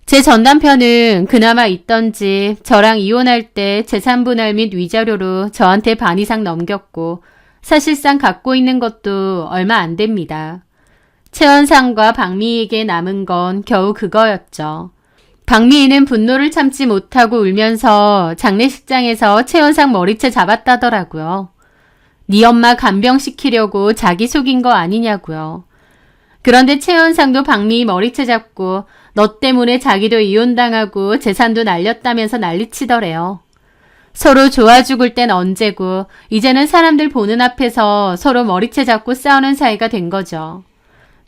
S1: 제 전남편은 그나마 있던 집 저랑 이혼할 때 재산 분할 및 위자료로 저한테 반 이상 넘겼고 사실상 갖고 있는 것도 얼마 안 됩니다. 최원상과 박미희에게 남은 건 겨우 그거였죠. 박미희는 분노를 참지 못하고 울면서 장례식장에서 최원상 머리채 잡았다더라고요. 네 엄마 간병시키려고 자기 속인 거 아니냐고요. 그런데 최원상도 박미희 머리채 잡고 너 때문에 자기도 이혼당하고 재산도 날렸다면서 난리치더래요. 서로 좋아 죽을 땐 언제고 이제는 사람들 보는 앞에서 서로 머리채 잡고 싸우는 사이가 된 거죠.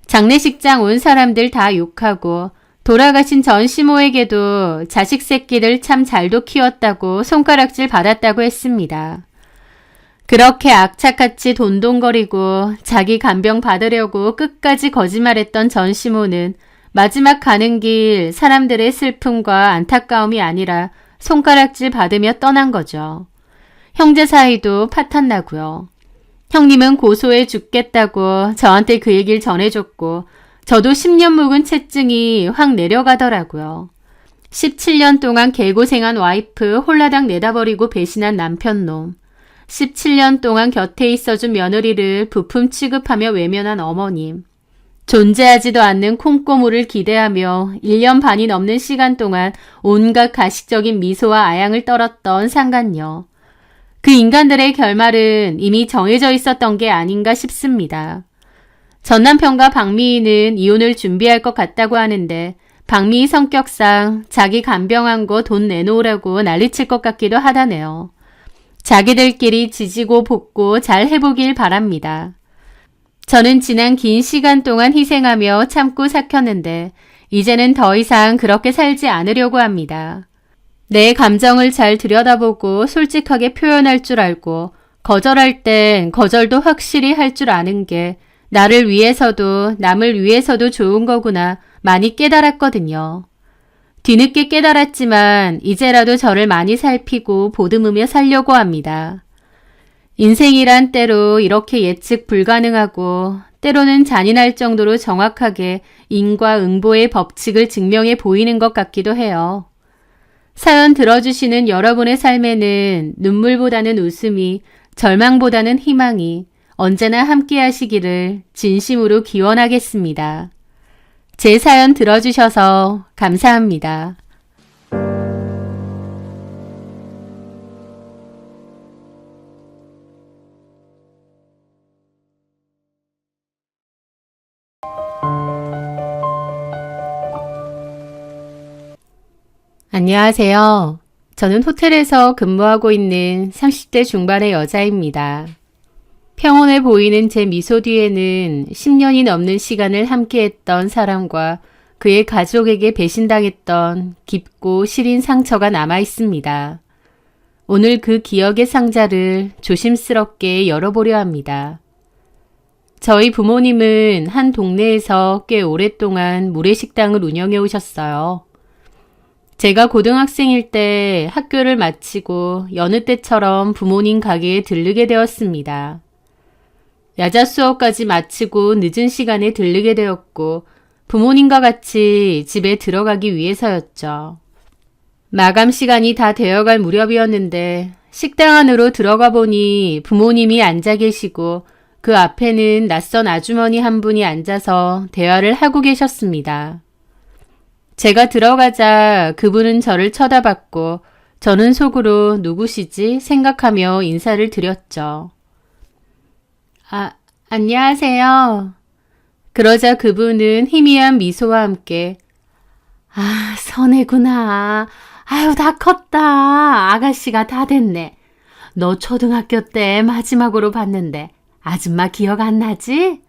S1: 장례식장 온 사람들 다 욕하고 돌아가신 전 시모에게도 자식 새끼들 참 잘도 키웠다고 손가락질 받았다고 했습니다. 그렇게 악착같이 돈돈거리고 자기 간병 받으려고 끝까지 거짓말했던 전시모는 마지막 가는 길 사람들의 슬픔과 안타까움이 아니라 손가락질 받으며 떠난 거죠. 형제 사이도 파탄나고요. 형님은 고소해 죽겠다고 저한테 그 얘기를 전해줬고 저도 10년 묵은 채증이 확 내려가더라고요. 17년 동안 개고생한 와이프 홀라당 내다버리고 배신한 남편놈. 17년 동안 곁에 있어준 며느리를 부품 취급하며 외면한 어머님. 존재하지도 않는 콩고물을 기대하며 1년 반이 넘는 시간 동안 온갖 가식적인 미소와 아양을 떨었던 상간녀. 그 인간들의 결말은 이미 정해져 있었던 게 아닌가 싶습니다. 전 남편과 박미희는 이혼을 준비할 것 같다고 하는데 박미희 성격상 자기 간병한 거 돈 내놓으라고 난리칠 것 같기도 하다네요. 자기들끼리 지지고 볶고 잘 해보길 바랍니다. 저는 지난 긴 시간 동안 희생하며 참고 삭혔는데 이제는 더 이상 그렇게 살지 않으려고 합니다. 내 감정을 잘 들여다보고 솔직하게 표현할 줄 알고 거절할 땐 거절도 확실히 할 줄 아는 게 나를 위해서도 남을 위해서도 좋은 거구나 많이 깨달았거든요. 뒤늦게 깨달았지만 이제라도 저를 많이 살피고 보듬으며 살려고 합니다. 인생이란 때로 이렇게 예측 불가능하고 때로는 잔인할 정도로 정확하게 인과응보의 법칙을 증명해 보이는 것 같기도 해요. 사연 들어주시는 여러분의 삶에는 눈물보다는 웃음이, 절망보다는 희망이 언제나 함께 하시기를 진심으로 기원하겠습니다. 제 사연 들어주셔서 감사합니다. 안녕하세요. 저는 호텔에서 근무하고 있는 30대 중반의 여자입니다. 평온해 보이는 제 미소 뒤에는 10년이 넘는 시간을 함께했던 사람과 그의 가족에게 배신당했던 깊고 시린 상처가 남아 있습니다. 오늘 그 기억의 상자를 조심스럽게 열어보려 합니다. 저희 부모님은 한 동네에서 꽤 오랫동안 모래식당을 운영해 오셨어요. 제가 고등학생일 때 학교를 마치고 여느 때처럼 부모님 가게에 들르게 되었습니다. 야자 수업까지 마치고 늦은 시간에 들르게 되었고 부모님과 같이 집에 들어가기 위해서였죠. 마감 시간이 다 되어갈 무렵이었는데 식당 안으로 들어가 보니 부모님이 앉아 계시고 그 앞에는 낯선 아주머니 한 분이 앉아서 대화를 하고 계셨습니다. 제가 들어가자 그분은 저를 쳐다봤고 저는 속으로 누구시지 생각하며 인사를 드렸죠. 안녕하세요. 그러자 그분은 희미한 미소와 함께 선혜구나. 아유, 다 컸다. 아가씨가 다 됐네. 너 초등학교 때 마지막으로 봤는데 아줌마 기억 안 나지?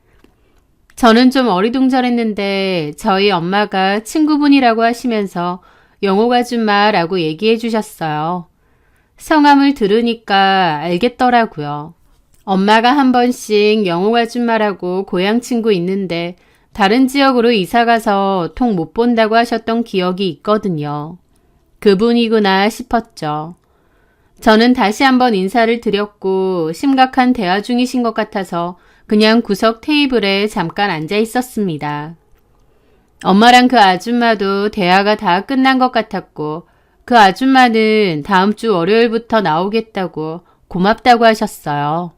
S1: 저는 좀 어리둥절했는데 저희 엄마가 친구분이라고 하시면서 영옥 아줌마라고 얘기해 주셨어요. 성함을 들으니까 알겠더라고요. 엄마가 한 번씩 영옥 아줌마라고 고향 친구 있는데 다른 지역으로 이사가서 통 못 본다고 하셨던 기억이 있거든요. 그분이구나 싶었죠. 저는 다시 한번 인사를 드렸고 심각한 대화 중이신 것 같아서 그냥 구석 테이블에 잠깐 앉아 있었습니다. 엄마랑 그 아줌마도 대화가 다 끝난 것 같았고 그 아줌마는 다음 주 월요일부터 나오겠다고 고맙다고 하셨어요.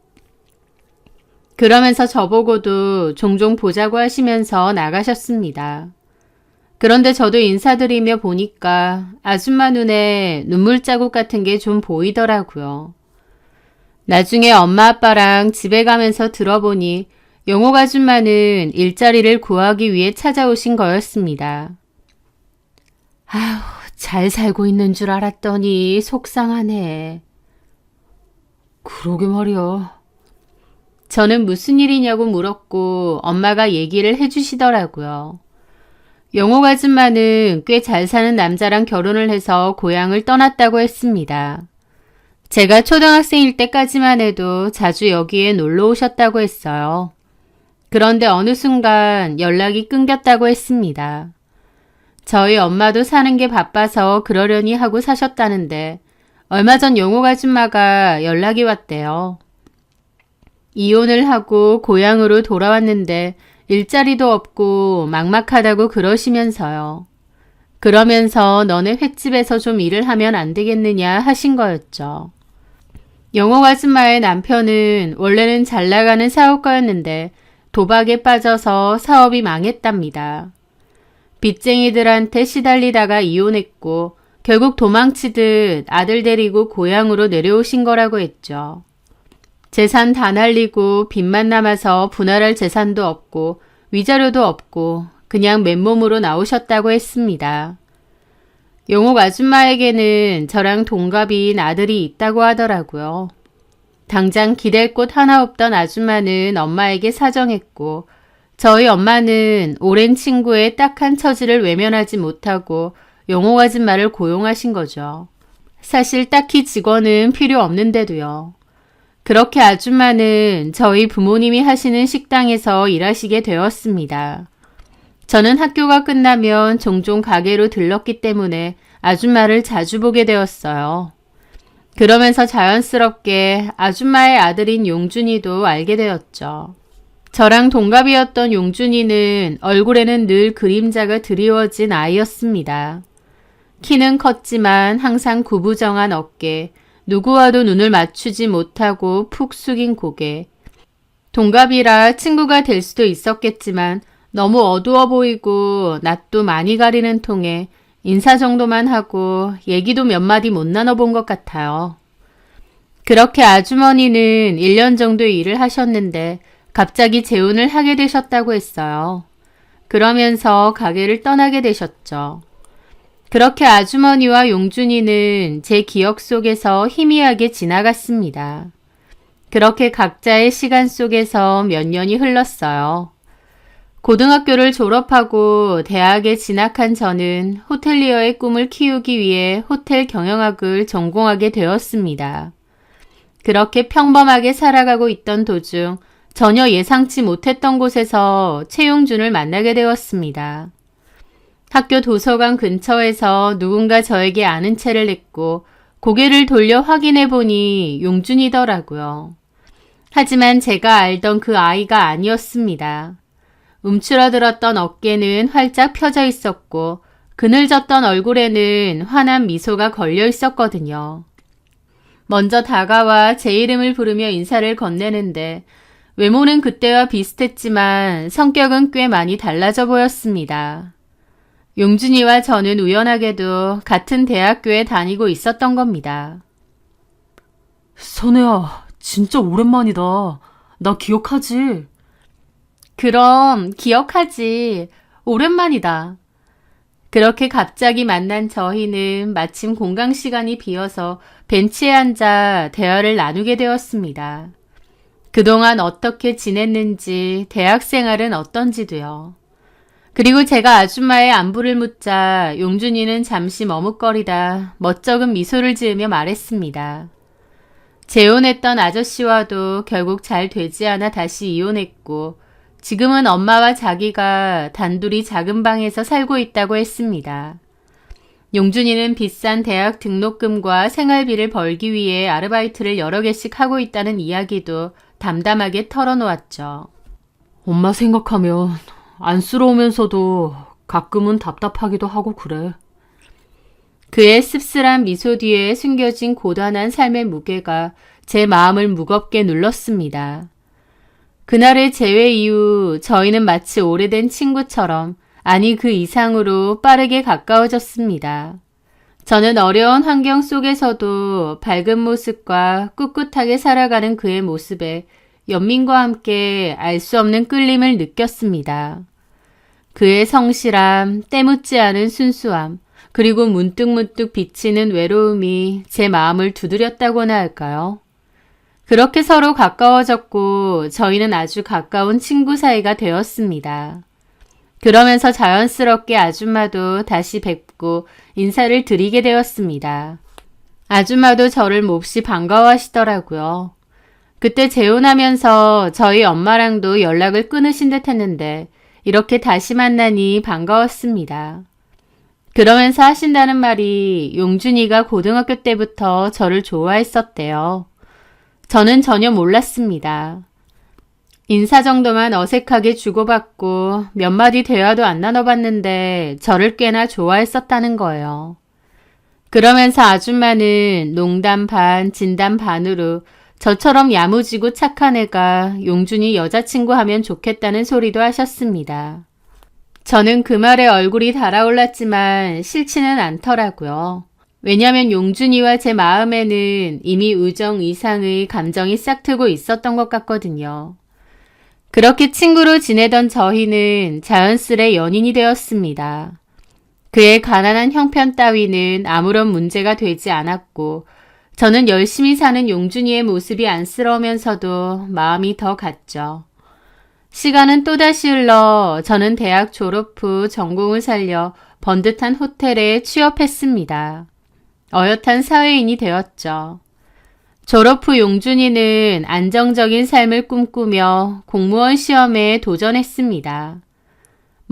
S1: 그러면서 저보고도 종종 보자고 하시면서 나가셨습니다. 그런데 저도 인사드리며 보니까 아줌마 눈에 눈물 자국 같은 게 좀 보이더라고요. 나중에 엄마 아빠랑 집에 가면서 들어보니 영옥 아줌마는 일자리를 구하기 위해 찾아오신 거였습니다. 아휴, 잘 살고 있는 줄 알았더니 속상하네.
S2: 그러게 말이야.
S1: 저는 무슨 일이냐고 물었고 엄마가 얘기를 해주시더라고요. 영옥 아줌마는 꽤 잘 사는 남자랑 결혼을 해서 고향을 떠났다고 했습니다. 제가 초등학생일 때까지만 해도 자주 여기에 놀러 오셨다고 했어요. 그런데 어느 순간 연락이 끊겼다고 했습니다. 저희 엄마도 사는 게 바빠서 그러려니 하고 사셨다는데 얼마 전 용옥 아줌마가 연락이 왔대요. 이혼을 하고 고향으로 돌아왔는데 일자리도 없고 막막하다고 그러시면서요. 그러면서 너네 횟집에서 좀 일을 하면 안 되겠느냐 하신 거였죠. 용옥 아줌마의 남편은 원래는 잘 나가는 사업가였는데 도박에 빠져서 사업이 망했답니다. 빚쟁이들한테 시달리다가 이혼했고 결국 도망치듯 아들 데리고 고향으로 내려오신 거라고 했죠. 재산 다 날리고 빚만 남아서 분할할 재산도 없고 위자료도 없고 그냥 맨몸으로 나오셨다고 했습니다. 용옥 아줌마에게는 저랑 동갑인 아들이 있다고 하더라고요. 당장 기댈 곳 하나 없던 아줌마는 엄마에게 사정했고 저희 엄마는 오랜 친구의 딱한 처지를 외면하지 못하고 용옥 아줌마를 고용하신 거죠. 사실 딱히 직원은 필요 없는데도요. 그렇게 아줌마는 저희 부모님이 하시는 식당에서 일하시게 되었습니다. 저는 학교가 끝나면 종종 가게로 들렀기 때문에 아줌마를 자주 보게 되었어요. 그러면서 자연스럽게 아줌마의 아들인 용준이도 알게 되었죠. 저랑 동갑이었던 용준이는 얼굴에는 늘 그림자가 드리워진 아이였습니다. 키는 컸지만 항상 구부정한 어깨, 누구와도 눈을 맞추지 못하고 푹 숙인 고개. 동갑이라 친구가 될 수도 있었겠지만 너무 어두워 보이고 낯도 많이 가리는 통에 인사 정도만 하고 얘기도 몇 마디 못 나눠본 것 같아요. 그렇게 아주머니는 1년 정도 일을 하셨는데 갑자기 재혼을 하게 되셨다고 했어요. 그러면서 가게를 떠나게 되셨죠. 그렇게 아주머니와 용준이는 제 기억 속에서 희미하게 지나갔습니다. 그렇게 각자의 시간 속에서 몇 년이 흘렀어요. 고등학교를 졸업하고 대학에 진학한 저는 호텔리어의 꿈을 키우기 위해 호텔 경영학을 전공하게 되었습니다. 그렇게 평범하게 살아가고 있던 도중 전혀 예상치 못했던 곳에서 최용준을 만나게 되었습니다. 학교 도서관 근처에서 누군가 저에게 아는 체를 했고 고개를 돌려 확인해 보니 용준이더라고요. 하지만 제가 알던 그 아이가 아니었습니다. 움츠러들었던 어깨는 활짝 펴져 있었고 그늘졌던 얼굴에는 환한 미소가 걸려 있었거든요. 먼저 다가와 제 이름을 부르며 인사를 건네는데 외모는 그때와 비슷했지만 성격은 꽤 많이 달라져 보였습니다. 용준이와 저는 우연하게도 같은 대학교에 다니고 있었던 겁니다.
S2: 선혜야, 진짜 오랜만이다. 나 기억하지?
S1: 그럼 기억하지. 오랜만이다. 그렇게 갑자기 만난 저희는 마침 공강 시간이 비어서 벤치에 앉아 대화를 나누게 되었습니다. 그동안 어떻게 지냈는지, 대학 생활은 어떤지도요. 그리고 제가 아줌마의 안부를 묻자 용준이는 잠시 머뭇거리다 멋쩍은 미소를 지으며 말했습니다. 재혼했던 아저씨와도 결국 잘 되지 않아 다시 이혼했고 지금은 엄마와 자기가 단둘이 작은 방에서 살고 있다고 했습니다. 용준이는 비싼 대학 등록금과 생활비를 벌기 위해 아르바이트를 여러 개씩 하고 있다는 이야기도 담담하게 털어놓았죠.
S2: 엄마 생각하면 안쓰러우면서도 가끔은 답답하기도 하고 그래.
S1: 그의 씁쓸한 미소 뒤에 숨겨진 고단한 삶의 무게가 제 마음을 무겁게 눌렀습니다. 그날의 재회 이후 저희는 마치 오래된 친구처럼 아니 그 이상으로 빠르게 가까워졌습니다. 저는 어려운 환경 속에서도 밝은 모습과 꿋꿋하게 살아가는 그의 모습에 연민과 함께 알 수 없는 끌림을 느꼈습니다. 그의 성실함, 때묻지 않은 순수함, 그리고 문득문득 비치는 외로움이 제 마음을 두드렸다고나 할까요? 그렇게 서로 가까워졌고 저희는 아주 가까운 친구 사이가 되었습니다. 그러면서 자연스럽게 아줌마도 다시 뵙고 인사를 드리게 되었습니다. 아줌마도 저를 몹시 반가워하시더라고요. 그때 재혼하면서 저희 엄마랑도 연락을 끊으신 듯 했는데 이렇게 다시 만나니 반가웠습니다. 그러면서 하신다는 말이 용준이가 고등학교 때부터 저를 좋아했었대요. 저는 전혀 몰랐습니다. 인사 정도만 어색하게 주고받고 몇 마디 대화도 안 나눠봤는데 저를 꽤나 좋아했었다는 거예요. 그러면서 아줌마는 농담 반, 진담 반으로 저처럼 야무지고 착한 애가 용준이 여자친구 하면 좋겠다는 소리도 하셨습니다. 저는 그 말에 얼굴이 달아올랐지만 싫지는 않더라고요. 왜냐면 용준이와 제 마음에는 이미 우정 이상의 감정이 싹트고 있었던 것 같거든요. 그렇게 친구로 지내던 저희는 자연스레 연인이 되었습니다. 그의 가난한 형편 따위는 아무런 문제가 되지 않았고 저는 열심히 사는 용준이의 모습이 안쓰러우면서도 마음이 더 갔죠. 시간은 또다시 흘러 저는 대학 졸업 후 전공을 살려 번듯한 호텔에 취업했습니다. 어엿한 사회인이 되었죠. 졸업 후 용준이는 안정적인 삶을 꿈꾸며 공무원 시험에 도전했습니다.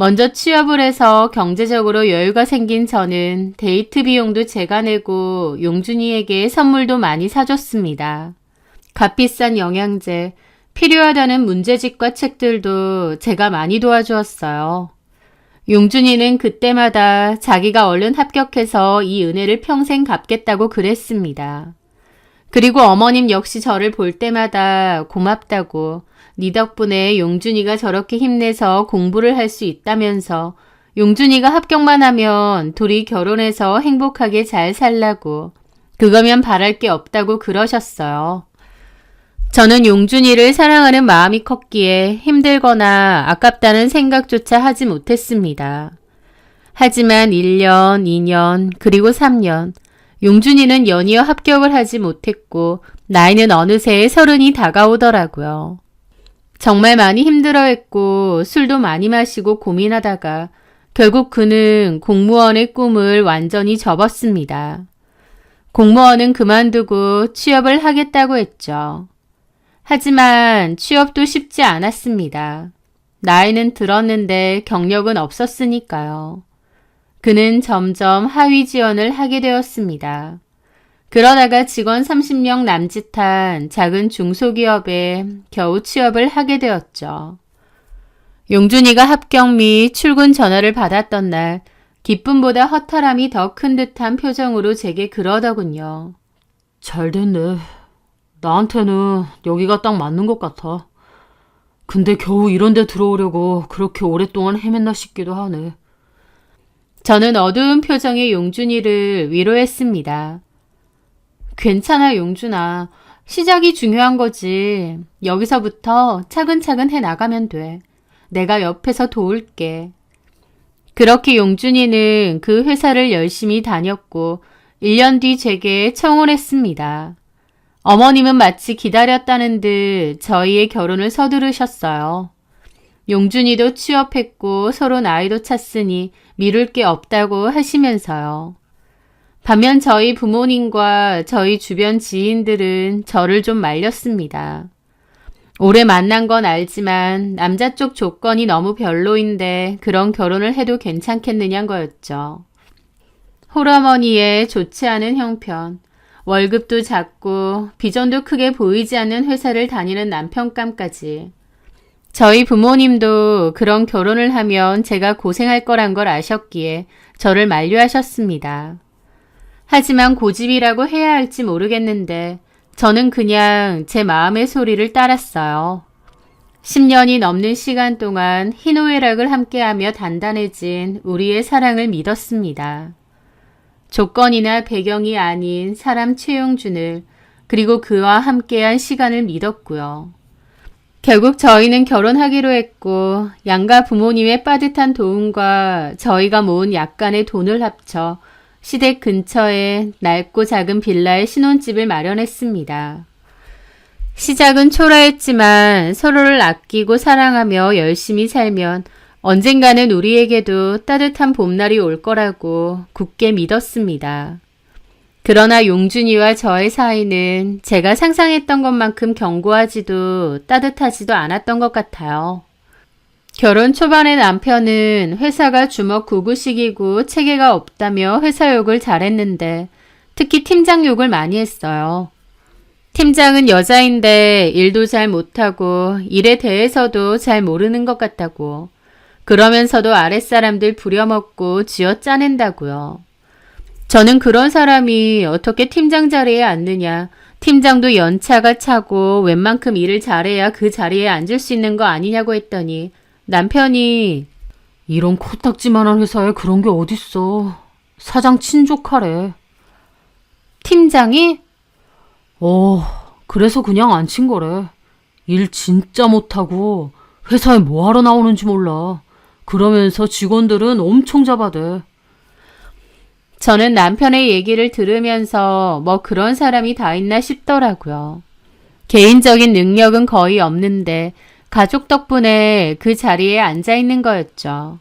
S1: 먼저 취업을 해서 경제적으로 여유가 생긴 저는 데이트 비용도 제가 내고 용준이에게 선물도 많이 사줬습니다. 값비싼 영양제, 필요하다는 문제집과 책들도 제가 많이 도와주었어요. 용준이는 그때마다 자기가 얼른 합격해서 이 은혜를 평생 갚겠다고 그랬습니다. 그리고 어머님 역시 저를 볼 때마다 고맙다고 네 덕분에 용준이가 저렇게 힘내서 공부를 할 수 있다면서 용준이가 합격만 하면 둘이 결혼해서 행복하게 잘 살라고 그거면 바랄 게 없다고 그러셨어요. 저는 용준이를 사랑하는 마음이 컸기에 힘들거나 아깝다는 생각조차 하지 못했습니다. 하지만 1년, 2년, 그리고 3년 용준이는 연이어 합격을 하지 못했고 나이는 어느새 30이 다가오더라고요. 정말 많이 힘들어했고 술도 많이 마시고 고민하다가 결국 그는 공무원의 꿈을 완전히 접었습니다. 공무원은 그만두고 취업을 하겠다고 했죠. 하지만 취업도 쉽지 않았습니다. 나이는 들었는데 경력은 없었으니까요. 그는 점점 하위 지원을 하게 되었습니다. 그러다가 직원 30명 남짓한 작은 중소기업에 겨우 취업을 하게 되었죠. 용준이가 합격 및 출근 전화를 받았던 날 기쁨보다 허탈함이 더 큰 듯한 표정으로 제게 그러더군요.
S2: 잘 됐네. 나한테는 여기가 딱 맞는 것 같아. 근데 겨우 이런 데 들어오려고 그렇게 오랫동안 헤맸나 싶기도 하네.
S1: 저는 어두운 표정의 용준이를 위로했습니다. 괜찮아, 용준아. 시작이 중요한 거지. 여기서부터 차근차근 해나가면 돼. 내가 옆에서 도울게. 그렇게 용준이는 그 회사를 열심히 다녔고 1년 뒤 제게 청혼했습니다. 어머님은 마치 기다렸다는 듯 저희의 결혼을 서두르셨어요. 용준이도 취업했고 서로 나이도 찼으니 미룰 게 없다고 하시면서요. 반면 저희 부모님과 저희 주변 지인들은 저를 좀 말렸습니다. 오래 만난 건 알지만 남자 쪽 조건이 너무 별로인데 그런 결혼을 해도 괜찮겠느냐는 거였죠. 홀어머니의 좋지 않은 형편, 월급도 작고 비전도 크게 보이지 않는 회사를 다니는 남편감까지. 저희 부모님도 그런 결혼을 하면 제가 고생할 거란 걸 아셨기에 저를 만류하셨습니다. 하지만 고집이라고 해야 할지 모르겠는데 저는 그냥 제 마음의 소리를 따랐어요. 10년이 넘는 시간 동안 희노애락을 함께하며 단단해진 우리의 사랑을 믿었습니다. 조건이나 배경이 아닌 사람 최용준을 그리고 그와 함께한 시간을 믿었고요. 결국 저희는 결혼하기로 했고 양가 부모님의 빠듯한 도움과 저희가 모은 약간의 돈을 합쳐 시댁 근처에 낡고 작은 빌라에 신혼집을 마련했습니다. 시작은 초라했지만 서로를 아끼고 사랑하며 열심히 살면 언젠가는 우리에게도 따뜻한 봄날이 올 거라고 굳게 믿었습니다. 그러나 용준이와 저의 사이는 제가 상상했던 것만큼 견고하지도 따뜻하지도 않았던 것 같아요. 결혼 초반의 남편은 회사가 주먹 구구식이고 체계가 없다며 회사 욕을 잘했는데 특히 팀장 욕을 많이 했어요. 팀장은 여자인데 일도 잘 못하고 일에 대해서도 잘 모르는 것 같다고. 그러면서도 아랫사람들 부려먹고 쥐어 짜낸다고요. 저는 그런 사람이 어떻게 팀장 자리에 앉느냐. 팀장도 연차가 차고 웬만큼 일을 잘해야 그 자리에 앉을 수 있는 거 아니냐고 했더니 남편이
S2: 이런 코딱지만한 회사에 그런 게 어딨어. 사장 친족하래.
S1: 팀장이
S2: 그래서 그냥 안 친 거래. 일 진짜 못하고 회사에 뭐하러 나오는지 몰라. 그러면서 직원들은 엄청 잡아대.
S1: 저는 남편의 얘기를 들으면서 뭐 그런 사람이 다 있나 싶더라고요. 개인적인 능력은 거의 없는데 가족 덕분에 그 자리에 앉아 있는 거였죠.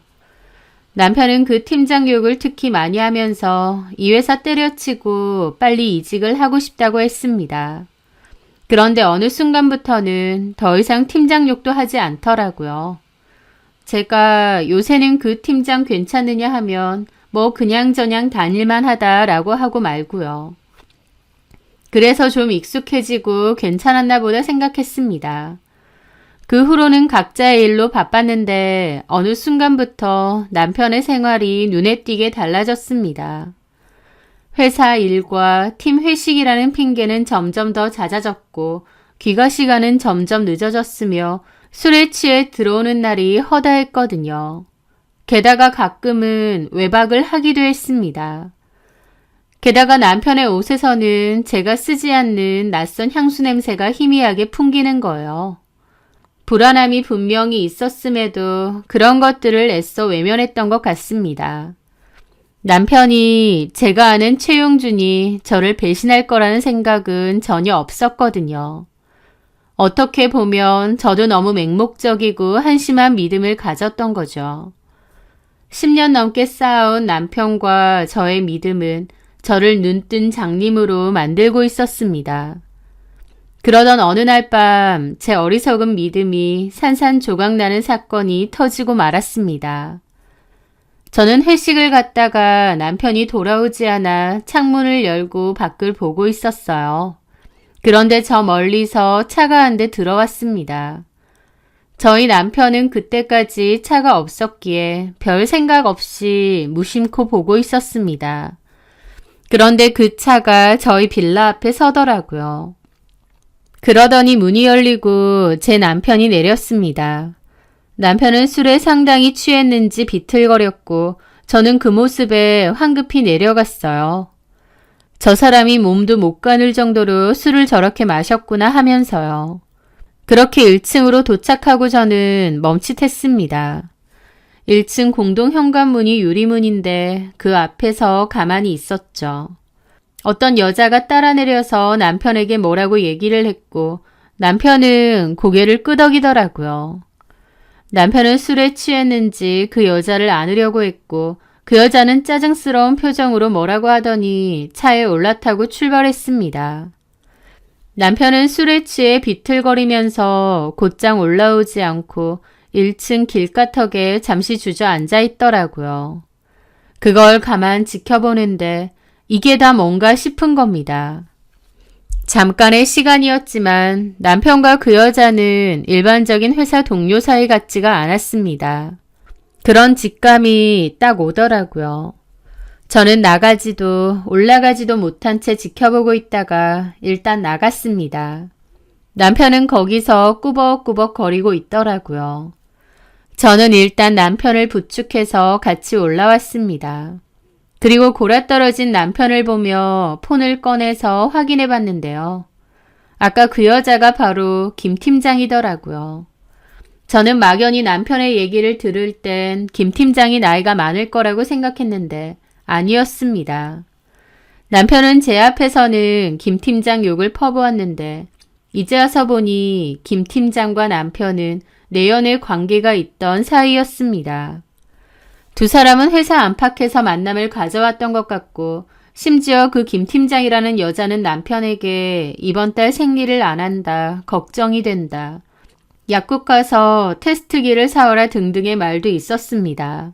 S1: 남편은 그 팀장 욕을 특히 많이 하면서 이 회사 때려치고 빨리 이직을 하고 싶다고 했습니다. 그런데 어느 순간부터는 더 이상 팀장 욕도 하지 않더라고요. 제가 요새는 그 팀장 괜찮느냐 하면 뭐 그냥저냥 다닐만 하다라고 하고 말고요. 그래서 좀 익숙해지고 괜찮았나 보다 생각했습니다. 그 후로는 각자의 일로 바빴는데 어느 순간부터 남편의 생활이 눈에 띄게 달라졌습니다. 회사 일과 팀 회식이라는 핑계는 점점 더 잦아졌고 귀가 시간은 점점 늦어졌으며 술에 취해 들어오는 날이 허다했거든요. 게다가 가끔은 외박을 하기도 했습니다. 게다가 남편의 옷에서는 제가 쓰지 않는 낯선 향수 냄새가 희미하게 풍기는 거예요. 불안함이 분명히 있었음에도 그런 것들을 애써 외면했던 것 같습니다. 남편이 제가 아는 최용준이 저를 배신할 거라는 생각은 전혀 없었거든요. 어떻게 보면 저도 너무 맹목적이고 한심한 믿음을 가졌던 거죠. 10년 넘게 쌓아온 남편과 저의 믿음은 저를 눈뜬 장님으로 만들고 있었습니다. 그러던 어느 날 밤 제 어리석은 믿음이 산산조각 나는 사건이 터지고 말았습니다. 저는 회식을 갔다가 남편이 돌아오지 않아 창문을 열고 밖을 보고 있었어요. 그런데 저 멀리서 차가 한 대 들어왔습니다. 저희 남편은 그때까지 차가 없었기에 별 생각 없이 무심코 보고 있었습니다. 그런데 그 차가 저희 빌라 앞에 서더라고요. 그러더니 문이 열리고 제 남편이 내렸습니다. 남편은 술에 상당히 취했는지 비틀거렸고 저는 그 모습에 황급히 내려갔어요. 저 사람이 몸도 못 가눌 정도로 술을 저렇게 마셨구나 하면서요. 그렇게 1층으로 도착하고 저는 멈칫했습니다. 1층 공동 현관문이 유리문인데 그 앞에서 가만히 있었죠. 어떤 여자가 따라 내려서 남편에게 뭐라고 얘기를 했고 남편은 고개를 끄덕이더라고요. 남편은 술에 취했는지 그 여자를 안으려고 했고 그 여자는 짜증스러운 표정으로 뭐라고 하더니 차에 올라타고 출발했습니다. 남편은 술에 취해 비틀거리면서 곧장 올라오지 않고 1층 길가턱에 잠시 주저앉아 있더라고요. 그걸 가만 지켜보는데 이게 다 뭔가 싶은 겁니다. 잠깐의 시간이었지만 남편과 그 여자는 일반적인 회사 동료 사이 같지가 않았습니다. 그런 직감이 딱 오더라고요. 저는 나가지도 올라가지도 못한 채 지켜보고 있다가 일단 나갔습니다. 남편은 거기서 꾸벅꾸벅 거리고 있더라고요. 저는 일단 남편을 부축해서 같이 올라왔습니다. 그리고 골아떨어진 남편을 보며 폰을 꺼내서 확인해 봤는데요. 아까 그 여자가 바로 김 팀장이더라고요. 저는 막연히 남편의 얘기를 들을 땐 김 팀장이 나이가 많을 거라고 생각했는데 아니었습니다. 남편은 제 앞에서는 김 팀장 욕을 퍼부었는데 이제 와서 보니 김 팀장과 남편은 내연의 관계가 있던 사이였습니다. 두 사람은 회사 안팎에서 만남을 가져왔던 것 같고 심지어 그 김 팀장이라는 여자는 남편에게 이번 달 생리를 안 한다, 걱정이 된다, 약국 가서 테스트기를 사오라 등등의 말도 있었습니다.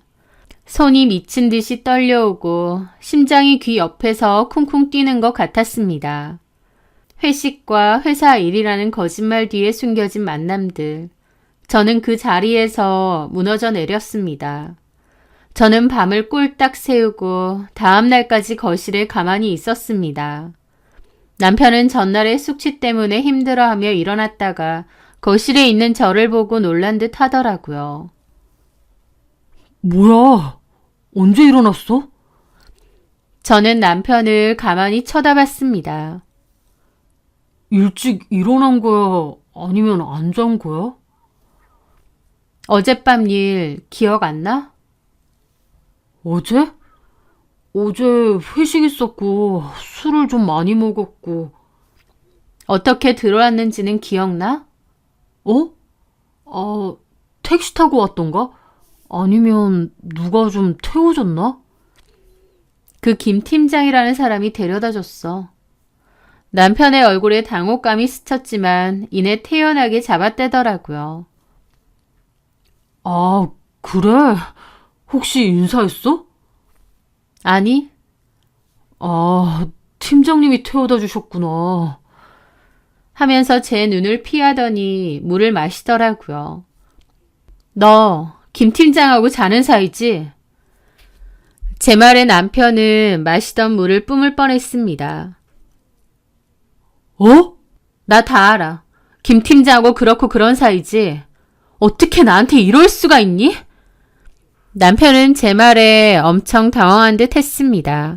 S1: 손이 미친 듯이 떨려오고 심장이 귀 옆에서 쿵쿵 뛰는 것 같았습니다. 회식과 회사 일이라는 거짓말 뒤에 숨겨진 만남들. 저는 그 자리에서 무너져 내렸습니다. 저는 밤을 꼴딱 새우고 다음 날까지 거실에 가만히 있었습니다. 남편은 전날의 숙취 때문에 힘들어하며 일어났다가 거실에 있는 저를 보고 놀란 듯 하더라고요.
S2: 뭐야? 언제 일어났어?
S1: 저는 남편을 가만히 쳐다봤습니다.
S2: 일찍 일어난 거야? 아니면 안 잔 거야?
S1: 어젯밤 일 기억 안 나?
S2: 어제? 어제 회식 있었고 술을 좀 많이 먹었고.
S1: 어떻게 들어왔는지는 기억나?
S2: 어? 아, 택시 타고 왔던가? 아니면 누가 좀 태워줬나?
S1: 그 김 팀장이라는 사람이 데려다 줬어. 남편의 얼굴에 당혹감이 스쳤지만 이내 태연하게 잡아떼더라고요.
S2: 아, 그래? 혹시 인사했어?
S1: 아니,
S2: 아, 팀장님이 태워다 주셨구나.
S1: 하면서 제 눈을 피하더니 물을 마시더라고요. 너 김 팀장하고 자는 사이지? 제 말에 남편은 마시던 물을 뿜을 뻔했습니다.
S2: 어?
S1: 나 다 알아. 김 팀장하고 그렇고 그런 사이지. 어떻게 나한테 이럴 수가 있니? 남편은 제 말에 엄청 당황한 듯 했습니다.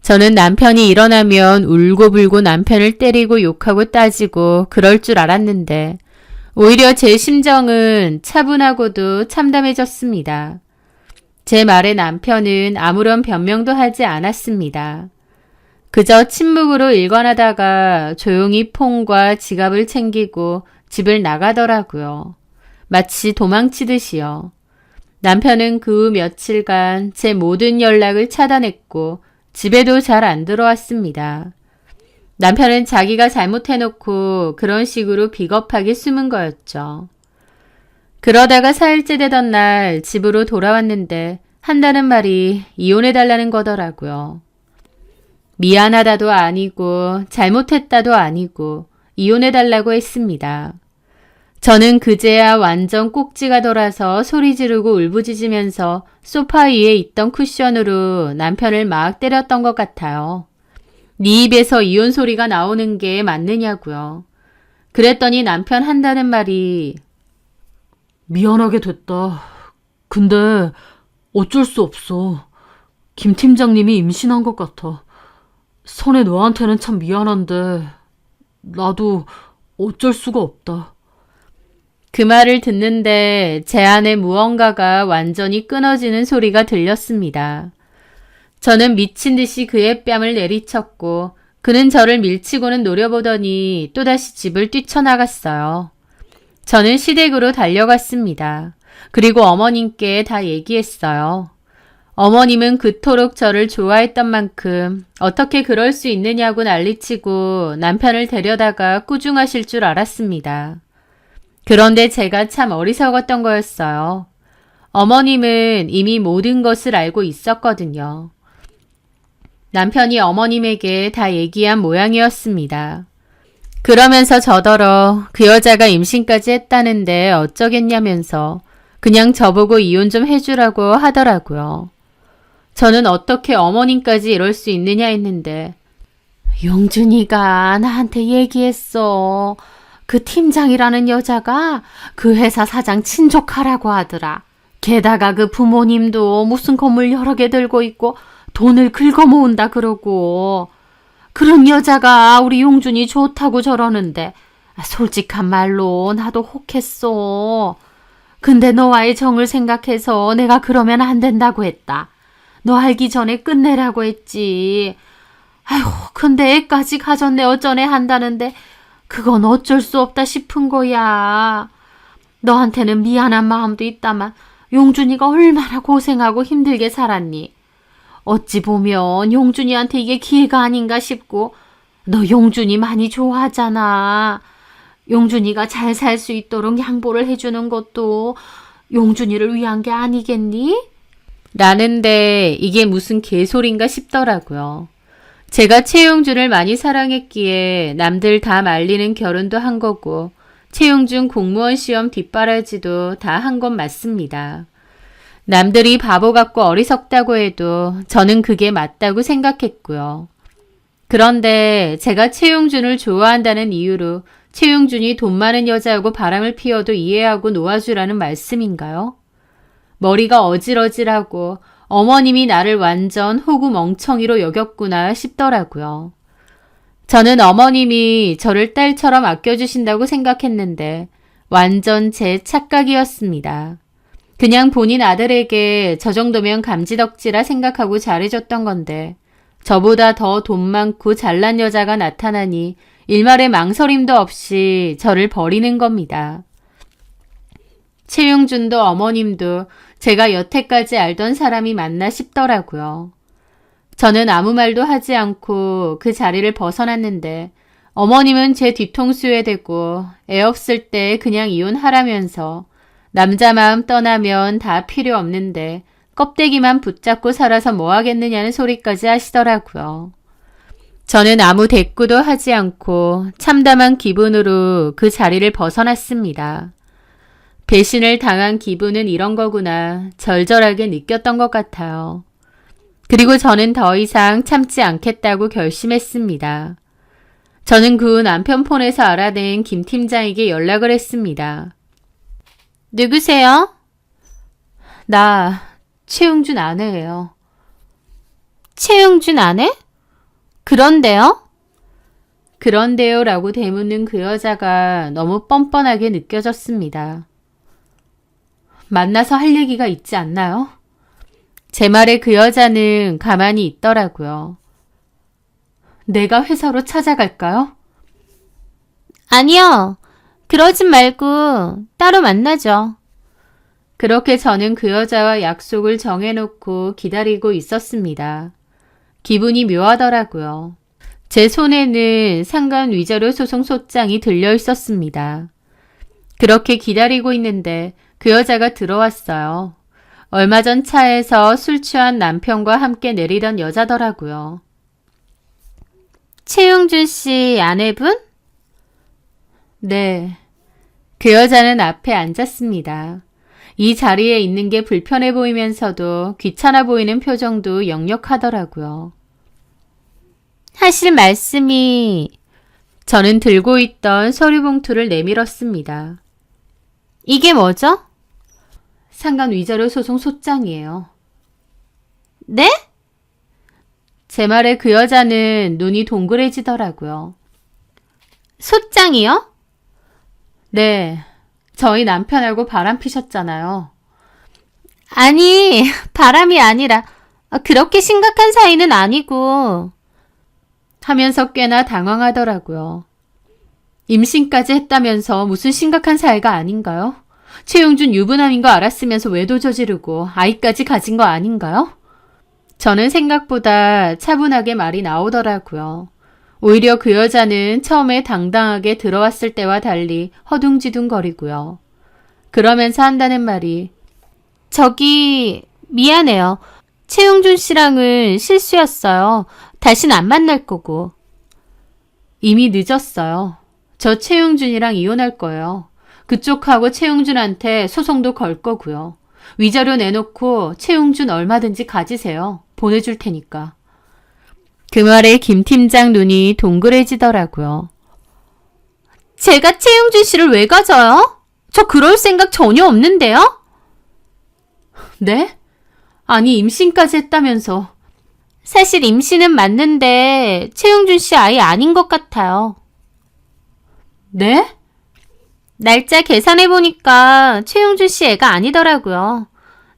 S1: 저는 남편이 일어나면 울고불고 남편을 때리고 욕하고 따지고 그럴 줄 알았는데 오히려 제 심정은 차분하고도 참담해졌습니다. 제 말에 남편은 아무런 변명도 하지 않았습니다. 그저 침묵으로 일관하다가 조용히 폰과 지갑을 챙기고 집을 나가더라고요. 마치 도망치듯이요. 남편은 그 후 며칠간 제 모든 연락을 차단했고 집에도 잘 안 들어왔습니다. 남편은 자기가 잘못해놓고 그런 식으로 비겁하게 숨은 거였죠. 그러다가 4일째 되던 날 집으로 돌아왔는데 한다는 말이 이혼해달라는 거더라고요. 미안하다도 아니고 잘못했다도 아니고 이혼해달라고 했습니다. 저는 그제야 완전 꼭지가 돌아서 소리 지르고 울부짖으면서 소파 위에 있던 쿠션으로 남편을 막 때렸던 것 같아요. 네 입에서 이혼 소리가 나오는 게 맞느냐고요. 그랬더니 남편 한다는 말이
S2: 미안하게 됐다. 근데 어쩔 수 없어. 김 팀장님이 임신한 것 같아. 선혜 너한테는 참 미안한데 나도 어쩔 수가 없다.
S1: 그 말을 듣는데 제 안에 무언가가 완전히 끊어지는 소리가 들렸습니다. 저는 미친 듯이 그의 뺨을 내리쳤고 그는 저를 밀치고는 노려보더니 또다시 집을 뛰쳐나갔어요. 저는 시댁으로 달려갔습니다. 그리고 어머님께 다 얘기했어요. 어머님은 그토록 저를 좋아했던 만큼 어떻게 그럴 수 있느냐고 난리치고 남편을 데려다가 꾸중하실 줄 알았습니다. 그런데 제가 참 어리석었던 거였어요. 어머님은 이미 모든 것을 알고 있었거든요. 남편이 어머님에게 다 얘기한 모양이었습니다. 그러면서 저더러 그 여자가 임신까지 했다는데 어쩌겠냐면서 그냥 저보고 이혼 좀 해주라고 하더라고요. 저는 어떻게 어머님까지 이럴 수 있느냐 했는데 용준이가 나한테 얘기했어. 그 팀장이라는 여자가 그 회사 사장 친족하라고 하더라. 게다가 그 부모님도 무슨 건물 여러 개 들고 있고 돈을 긁어 모은다 그러고 그런 여자가 우리 용준이 좋다고 저러는데 솔직한 말로 나도 혹했어. 근데 너와의 정을 생각해서 내가 그러면 안 된다고 했다. 너 알기 전에 끝내라고 했지. 아휴, 근데 애까지 가졌네 어쩌네 한다는데 그건 어쩔 수 없다 싶은 거야. 너한테는 미안한 마음도 있다만 용준이가 얼마나 고생하고 힘들게 살았니? 어찌 보면 용준이한테 이게 기회가 아닌가 싶고 너 용준이 많이 좋아하잖아. 용준이가 잘 살 수 있도록 양보를 해주는 것도 용준이를 위한 게 아니겠니? 라는데 이게 무슨 개소린가 싶더라고요. 제가 최용준을 많이 사랑했기에 남들 다 말리는 결혼도 한 거고 최용준 공무원 시험 뒷바라지도 다 한 건 맞습니다. 남들이 바보 같고 어리석다고 해도 저는 그게 맞다고 생각했고요. 그런데 제가 최용준을 좋아한다는 이유로 최용준이 돈 많은 여자하고 바람을 피워도 이해하고 놓아주라는 말씀인가요? 머리가 어질어질하고 어머님이 나를 완전 호구 멍청이로 여겼구나 싶더라고요. 저는 어머님이 저를 딸처럼 아껴주신다고 생각했는데 완전 제 착각이었습니다. 그냥 본인 아들에게 저 정도면 감지덕지라 생각하고 잘해줬던 건데 저보다 더 돈 많고 잘난 여자가 나타나니 일말의 망설임도 없이 저를 버리는 겁니다. 최용준도 어머님도 제가 여태까지 알던 사람이 맞나 싶더라고요. 저는 아무 말도 하지 않고 그 자리를 벗어났는데 어머님은 제 뒤통수에 대고 애 없을 때 그냥 이혼하라면서 남자 마음 떠나면 다 필요 없는데 껍데기만 붙잡고 살아서 뭐 하겠느냐는 소리까지 하시더라고요. 저는 아무 대꾸도 하지 않고 참담한 기분으로 그 자리를 벗어났습니다. 배신을 당한 기분은 이런 거구나 절절하게 느꼈던 것 같아요. 그리고 저는 더 이상 참지 않겠다고 결심했습니다. 저는 그 후 남편 폰에서 알아낸 김 팀장에게 연락을 했습니다. 누구세요? 나 최용준 아내예요. 최용준 아내? 그런데요? 그런데요 라고 되묻는 그 여자가 너무 뻔뻔하게 느껴졌습니다. 만나서 할 얘기가 있지 않나요? 제 말에 그 여자는 가만히 있더라고요. 내가 회사로 찾아갈까요? 아니요. 그러진 말고 따로 만나죠. 그렇게 저는 그 여자와 약속을 정해놓고 기다리고 있었습니다. 기분이 묘하더라고요. 제 손에는 상간 위자료 소송 소장이 들려 있었습니다. 그렇게 기다리고 있는데 그 여자가 들어왔어요. 얼마 전 차에서 술 취한 남편과 함께 내리던 여자더라고요. 최용준 씨 아내분? 네. 그 여자는 앞에 앉았습니다. 이 자리에 있는 게 불편해 보이면서도 귀찮아 보이는 표정도 역력하더라고요. 하실 말씀이... 저는 들고 있던 서류 봉투를 내밀었습니다. 이게 뭐죠? 상간 위자료 소송 소장이에요. 네? 제 말에 그 여자는 눈이 동그래지더라고요. 소장이요? 네. 저희 남편하고 바람 피셨잖아요. 아니, 바람이 아니라 그렇게 심각한 사이는 아니고 하면서 꽤나 당황하더라고요. 임신까지 했다면서 무슨 심각한 사이가 아닌가요? 최용준 유부남인 거 알았으면서 외도 저지르고 아이까지 가진 거 아닌가요? 저는 생각보다 차분하게 말이 나오더라고요. 오히려 그 여자는 처음에 당당하게 들어왔을 때와 달리 허둥지둥거리고요. 그러면서 한다는 말이 저기 미안해요. 최용준 씨랑은 실수였어요. 다신 안 만날 거고. 이미 늦었어요. 저 최용준이랑 이혼할 거예요. 그쪽하고 최용준한테 소송도 걸 거고요. 위자료 내놓고 최용준 얼마든지 가지세요. 보내줄 테니까. 그 말에 김 팀장 눈이 동그래지더라고요. 제가 최용준 씨를 왜 가져요? 저 그럴 생각 전혀 없는데요? 네? 아니 임신까지 했다면서. 사실 임신은 맞는데 최용준 씨 아이 아닌 것 같아요. 네? 날짜 계산해보니까 최용준 씨 애가 아니더라고요.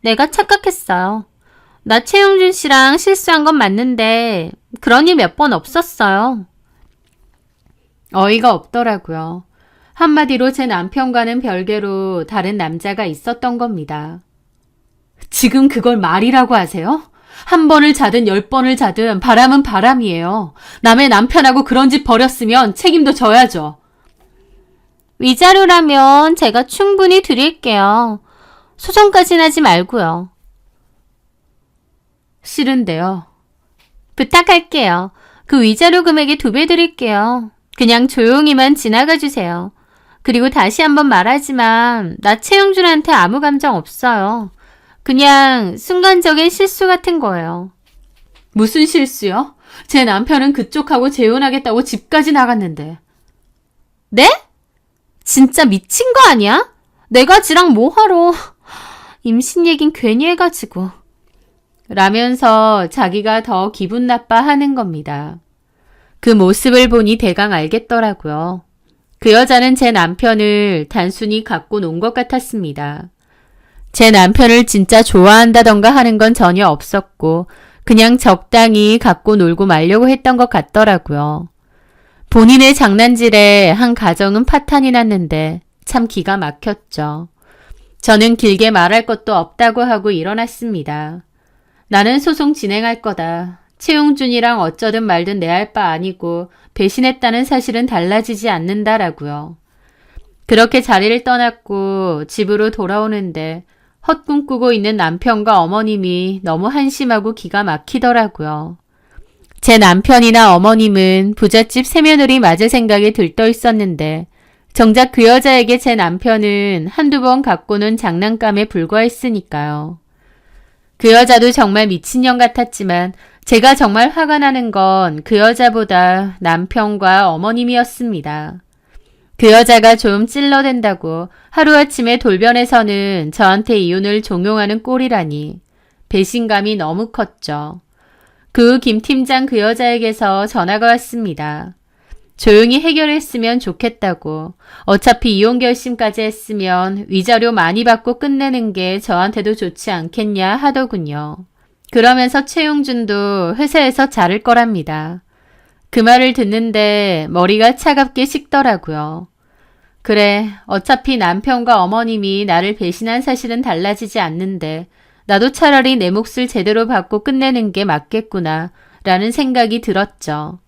S1: 내가 착각했어요. 나 최용준 씨랑 실수한 건 맞는데 그런 일 몇 번 없었어요. 어이가 없더라고요. 한마디로 제 남편과는 별개로 다른 남자가 있었던 겁니다. 지금 그걸 말이라고 하세요? 한 번을 자든 10번을 자든 바람은 바람이에요. 남의 남편하고 그런 짓 벌였으면 책임도 져야죠.
S3: 위자료라면 제가 충분히 드릴게요. 소송까진 하지 말고요.
S1: 싫은데요.
S3: 부탁할게요. 그 위자료 금액의 2배 드릴게요. 그냥 조용히만 지나가 주세요. 그리고 다시 한번 말하지만 나 최영준한테 아무 감정 없어요. 그냥 순간적인 실수 같은 거예요.
S1: 무슨 실수요? 제 남편은 그쪽하고 재혼하겠다고 집까지 나갔는데.
S3: 네? 진짜 미친 거 아니야? 내가 지랑 뭐하러. 임신 얘긴 괜히 해가지고.
S1: 라면서 자기가 더 기분 나빠하는 겁니다. 그 모습을 보니 대강 알겠더라고요. 그 여자는 제 남편을 단순히 갖고 논 것 같았습니다. 제 남편을 진짜 좋아한다던가 하는 건 전혀 없었고 그냥 적당히 갖고 놀고 말려고 했던 것 같더라고요. 본인의 장난질에 한 가정은 파탄이 났는데 참 기가 막혔죠. 저는 길게 말할 것도 없다고 하고 일어났습니다. 나는 소송 진행할 거다. 최용준이랑 어쩌든 말든 내 할 바 아니고 배신했다는 사실은 달라지지 않는다라고요. 그렇게 자리를 떠났고 집으로 돌아오는데 헛꿈꾸고 있는 남편과 어머님이 너무 한심하고 기가 막히더라고요. 제 남편이나 어머님은 부잣집 새며느리 맞을 생각에 들떠 있었는데 정작 그 여자에게 제 남편은 한두 번 갖고는 장난감에 불과했으니까요. 그 여자도 정말 미친년 같았지만 제가 정말 화가 나는 건 그 여자보다 남편과 어머님이었습니다. 그 여자가 좀 찔러댄다고 하루아침에 돌변해서는 저한테 이혼을 종용하는 꼴이라니 배신감이 너무 컸죠. 그 김 팀장 그 여자에게서 전화가 왔습니다. 조용히 해결했으면 좋겠다고 어차피 이혼 결심까지 했으면 위자료 많이 받고 끝내는 게 저한테도 좋지 않겠냐 하더군요. 그러면서 최용준도 회사에서 자를 거랍니다. 그 말을 듣는데 머리가 차갑게 식더라고요. 그래, 어차피 남편과 어머님이 나를 배신한 사실은 달라지지 않는데 나도 차라리 내 몫을 제대로 받고 끝내는 게 맞겠구나 라는 생각이 들었죠.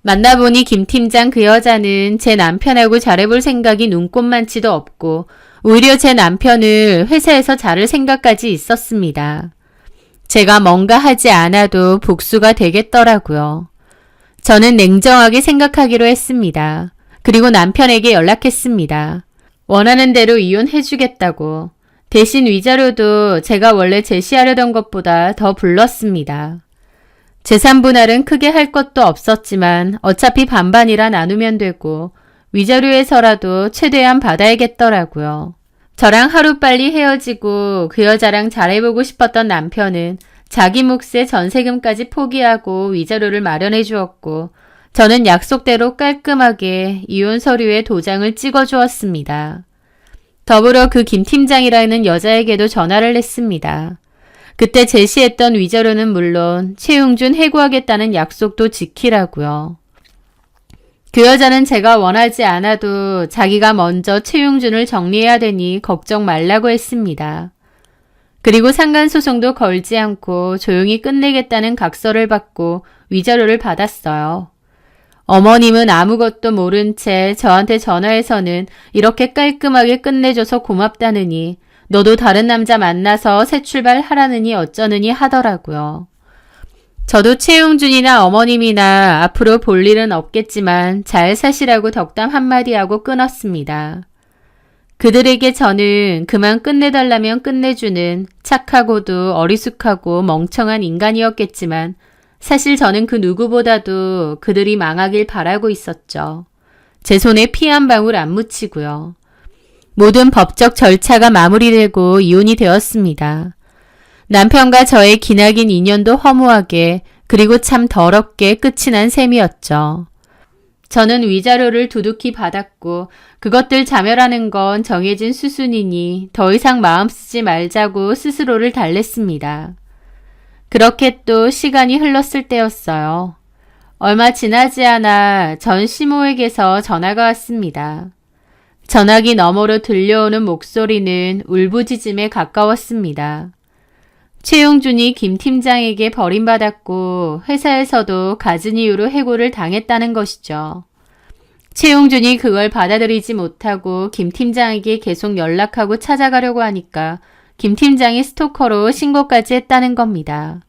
S1: 만나보니 김 팀장 그 여자는 제 남편하고 잘해볼 생각이 눈꼽만치도 없고 오히려 제 남편을 회사에서 자를 생각까지 있었습니다. 제가 뭔가 하지 않아도 복수가 되겠더라고요. 저는 냉정하게 생각하기로 했습니다. 그리고 남편에게 연락했습니다. 원하는 대로 이혼해주겠다고. 대신 위자료도 제가 원래 제시하려던 것보다 더 불렀습니다. 재산 분할은 크게 할 것도 없었지만 어차피 반반이라 나누면 되고 위자료에서라도 최대한 받아야겠더라고요. 저랑 하루빨리 헤어지고 그 여자랑 잘해보고 싶었던 남편은 자기 몫의 전세금까지 포기하고 위자료를 마련해 주었고 저는 약속대로 깔끔하게 이혼 서류에 도장을 찍어 주었습니다. 더불어 그 김 팀장이라는 여자에게도 전화를 했습니다. 그때 제시했던 위자료는 물론 최용준 해고하겠다는 약속도 지키라고요. 그 여자는 제가 원하지 않아도 자기가 먼저 최용준을 정리해야 되니 걱정 말라고 했습니다. 그리고 상간소송도 걸지 않고 조용히 끝내겠다는 각서를 받고 위자료를 받았어요. 어머님은 아무것도 모른 채 저한테 전화해서는 이렇게 깔끔하게 끝내줘서 고맙다느니 너도 다른 남자 만나서 새 출발하라느니 어쩌느니 하더라고요. 저도 최용준이나 어머님이나 앞으로 볼 일은 없겠지만 잘 사시라고 덕담 한마디 하고 끊었습니다. 그들에게 저는 그만 끝내달라면 끝내주는 착하고도 어리숙하고 멍청한 인간이었겠지만 사실 저는 그 누구보다도 그들이 망하길 바라고 있었죠. 제 손에 피 한 방울 안 묻히고요. 모든 법적 절차가 마무리되고 이혼이 되었습니다. 남편과 저의 기나긴 인연도 허무하게 그리고 참 더럽게 끝이 난 셈이었죠. 저는 위자료를 두둑히 받았고 그것들 자멸하는 건 정해진 수순이니 더 이상 마음 쓰지 말자고 스스로를 달랬습니다. 그렇게 또 시간이 흘렀을 때였어요. 얼마 지나지 않아 전 시모에게서 전화가 왔습니다. 전화기 너머로 들려오는 목소리는 울부짖음에 가까웠습니다. 최용준이 김 팀장에게 버림받았고 회사에서도 갖은 이유로 해고를 당했다는 것이죠. 최용준이 그걸 받아들이지 못하고 김 팀장에게 계속 연락하고 찾아가려고 하니까 김 팀장이 스토커로 신고까지 했다는 겁니다.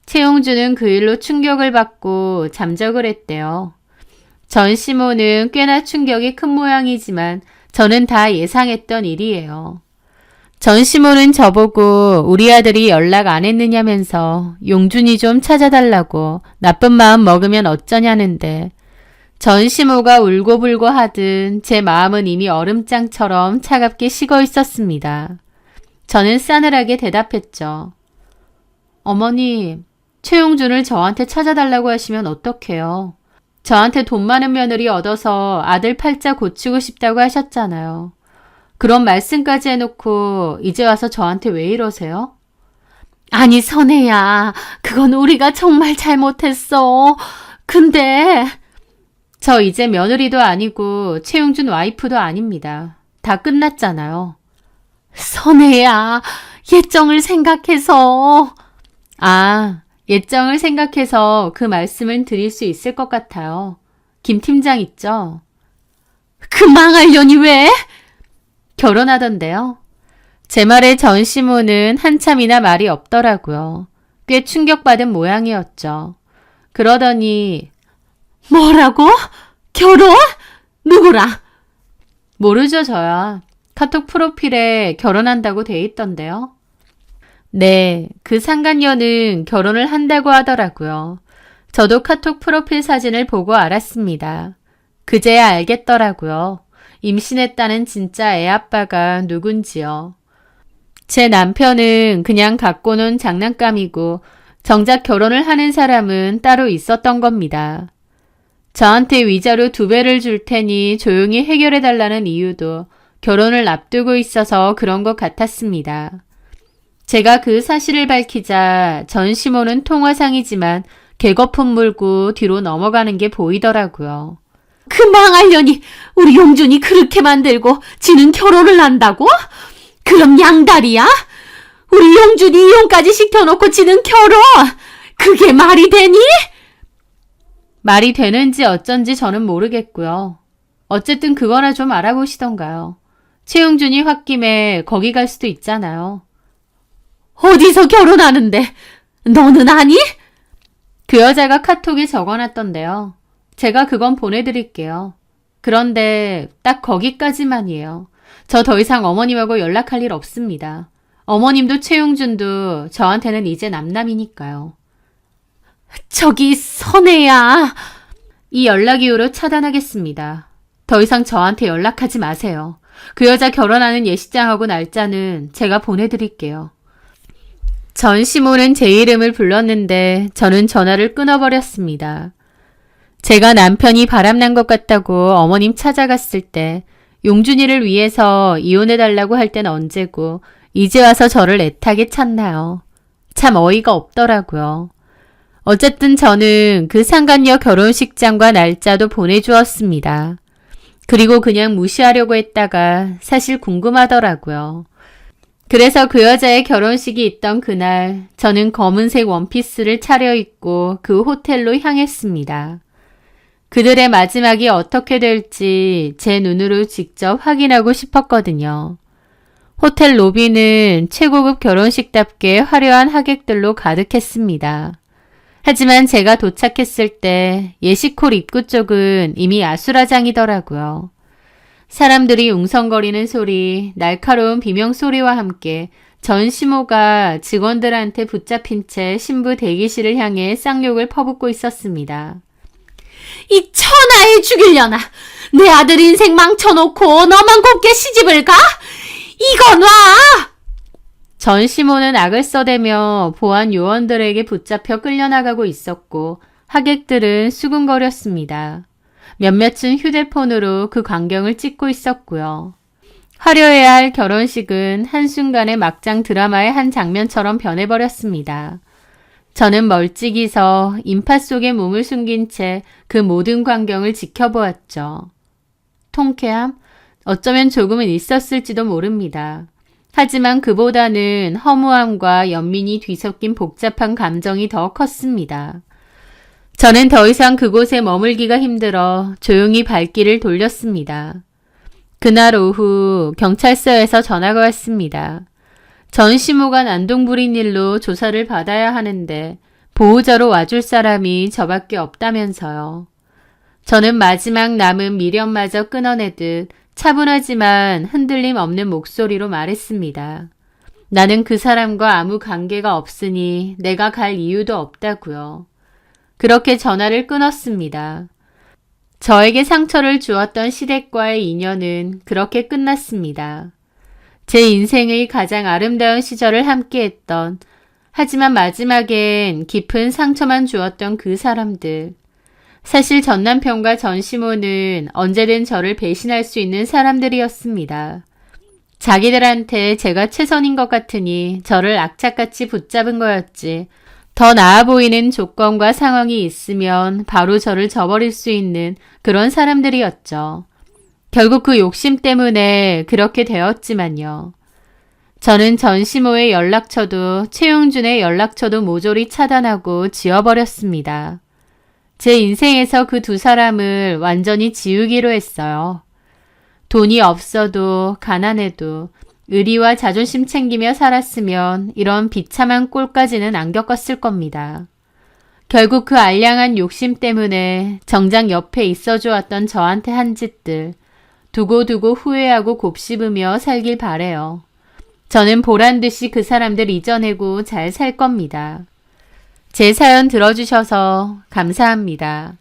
S1: 최용준은 그 일로 충격을 받고 잠적을 했대요. 전시모는 꽤나 충격이 큰 모양이지만 저는 다 예상했던 일이에요. 전시모는 저보고 우리 아들이 연락 안 했느냐면서 용준이 좀 찾아달라고 나쁜 마음 먹으면 어쩌냐는데 전시모가 울고불고 하든 제 마음은 이미 얼음장처럼 차갑게 식어 있었습니다. 저는 싸늘하게 대답했죠. 어머니, 최용준을 저한테 찾아달라고 하시면 어떡해요? 저한테 돈 많은 며느리 얻어서 아들 팔자 고치고 싶다고 하셨잖아요. 그런 말씀까지 해놓고 이제 와서 저한테 왜 이러세요?
S3: 아니, 선혜야. 그건 우리가 정말 잘못했어. 근데
S1: 저 이제 며느리도 아니고 최용준 와이프도 아닙니다. 다 끝났잖아요.
S3: 선혜야, 예정을 생각해서.
S1: 아, 예정을 생각해서 그 말씀을 드릴 수 있을 것 같아요. 김 팀장 있죠?
S3: 그 망할 년이 왜?
S1: 결혼하던데요. 제 말에 전시모는 한참이나 말이 없더라고요. 꽤 충격받은 모양이었죠. 그러더니
S3: 뭐라고? 결혼? 누구랑?
S1: 모르죠 저야. 카톡 프로필에 결혼한다고 돼 있던데요. 네, 그 상간녀는 결혼을 한다고 하더라고요. 저도 카톡 프로필 사진을 보고 알았습니다. 그제야 알겠더라고요. 임신했다는 진짜 애아빠가 누군지요. 제 남편은 그냥 갖고 논 장난감이고 정작 결혼을 하는 사람은 따로 있었던 겁니다. 저한테 위자료 2배를 줄 테니 조용히 해결해달라는 이유도 결혼을 앞두고 있어서 그런 것 같았습니다. 제가 그 사실을 밝히자 전시모는 통화상이지만 개거품 물고 뒤로 넘어가는 게 보이더라고요.
S3: 그 망할 년이 우리 용준이 그렇게 만들고 지는 결혼을 한다고? 그럼 양다리야? 우리 용준이 이혼까지 시켜놓고 지는 결혼! 그게 말이 되니?
S1: 말이 되는지 어쩐지 저는 모르겠고요. 어쨌든 그거나 좀 알아보시던가요. 최용준이 홧김에 거기 갈 수도 있잖아요.
S3: 어디서 결혼하는데? 너는 아니?
S1: 그 여자가 카톡에 적어놨던데요. 제가 그건 보내드릴게요. 그런데 딱 거기까지만이에요. 저 더 이상 어머님하고 연락할 일 없습니다. 어머님도 최용준도 저한테는 이제 남남이니까요.
S3: 저기 선혜야.
S1: 이 연락 이후로 차단하겠습니다. 더 이상 저한테 연락하지 마세요. 그 여자 결혼하는 예식장하고 날짜는 제가 보내드릴게요. 전시모는 제 이름을 불렀는데 저는 전화를 끊어버렸습니다. 제가 남편이 바람난 것 같다고 어머님 찾아갔을 때 용준이를 위해서 이혼해달라고 할 땐 언제고 이제 와서 저를 애타게 찾나요. 참 어이가 없더라고요. 어쨌든 저는 그 상간녀 결혼식장과 날짜도 보내주었습니다. 그리고 그냥 무시하려고 했다가 사실 궁금하더라고요. 그래서 그 여자의 결혼식이 있던 그날 저는 검은색 원피스를 차려입고 그 호텔로 향했습니다. 그들의 마지막이 어떻게 될지 제 눈으로 직접 확인하고 싶었거든요. 호텔 로비는 최고급 결혼식답게 화려한 하객들로 가득했습니다. 하지만 제가 도착했을 때 예식홀 입구 쪽은 이미 아수라장이더라고요. 사람들이 웅성거리는 소리, 날카로운 비명소리와 함께 전시모가 직원들한테 붙잡힌 채 신부 대기실을 향해 쌍욕을 퍼붓고 있었습니다.
S3: 이 천하에 죽이려나. 내 아들 인생 망쳐놓고 너만 곱게 시집을 가? 이건 와!
S1: 전시모는 악을 써대며 보안 요원들에게 붙잡혀 끌려나가고 있었고 하객들은 수군거렸습니다. 몇몇은 휴대폰으로 그 광경을 찍고 있었고요. 화려해야 할 결혼식은 한순간에 막장 드라마의 한 장면처럼 변해버렸습니다. 저는 멀찍이 서 인파 속에 몸을 숨긴 채 그 모든 광경을 지켜보았죠. 통쾌함? 어쩌면 조금은 있었을지도 모릅니다. 하지만 그보다는 허무함과 연민이 뒤섞인 복잡한 감정이 더 컸습니다. 저는 더 이상 그곳에 머물기가 힘들어 조용히 발길을 돌렸습니다. 그날 오후 경찰서에서 전화가 왔습니다. 전시모가 난동부린 일로 조사를 받아야 하는데 보호자로 와줄 사람이 저밖에 없다면서요. 저는 마지막 남은 미련마저 끊어내듯 차분하지만 흔들림 없는 목소리로 말했습니다. 나는 그 사람과 아무 관계가 없으니 내가 갈 이유도 없다고요. 그렇게 전화를 끊었습니다. 저에게 상처를 주었던 시댁과의 인연은 그렇게 끝났습니다. 제 인생의 가장 아름다운 시절을 함께했던, 하지만 마지막엔 깊은 상처만 주었던 그 사람들. 사실 전 남편과 전 시모는 언제든 저를 배신할 수 있는 사람들이었습니다. 자기들한테 제가 최선인 것 같으니 저를 악착같이 붙잡은 거였지. 더 나아 보이는 조건과 상황이 있으면 바로 저를 저버릴 수 있는 그런 사람들이었죠. 결국 그 욕심 때문에 그렇게 되었지만요. 저는 전시모의 연락처도 최용준의 연락처도 모조리 차단하고 지워버렸습니다. 제 인생에서 그 두 사람을 완전히 지우기로 했어요. 돈이 없어도 가난해도 의리와 자존심 챙기며 살았으면 이런 비참한 꼴까지는 안 겪었을 겁니다. 결국 그 알량한 욕심 때문에 정작 옆에 있어주었던 저한테 한 짓들 두고두고 후회하고 곱씹으며 살길 바래요. 저는 보란듯이 그 사람들 잊어내고 잘 살 겁니다. 제 사연 들어주셔서 감사합니다.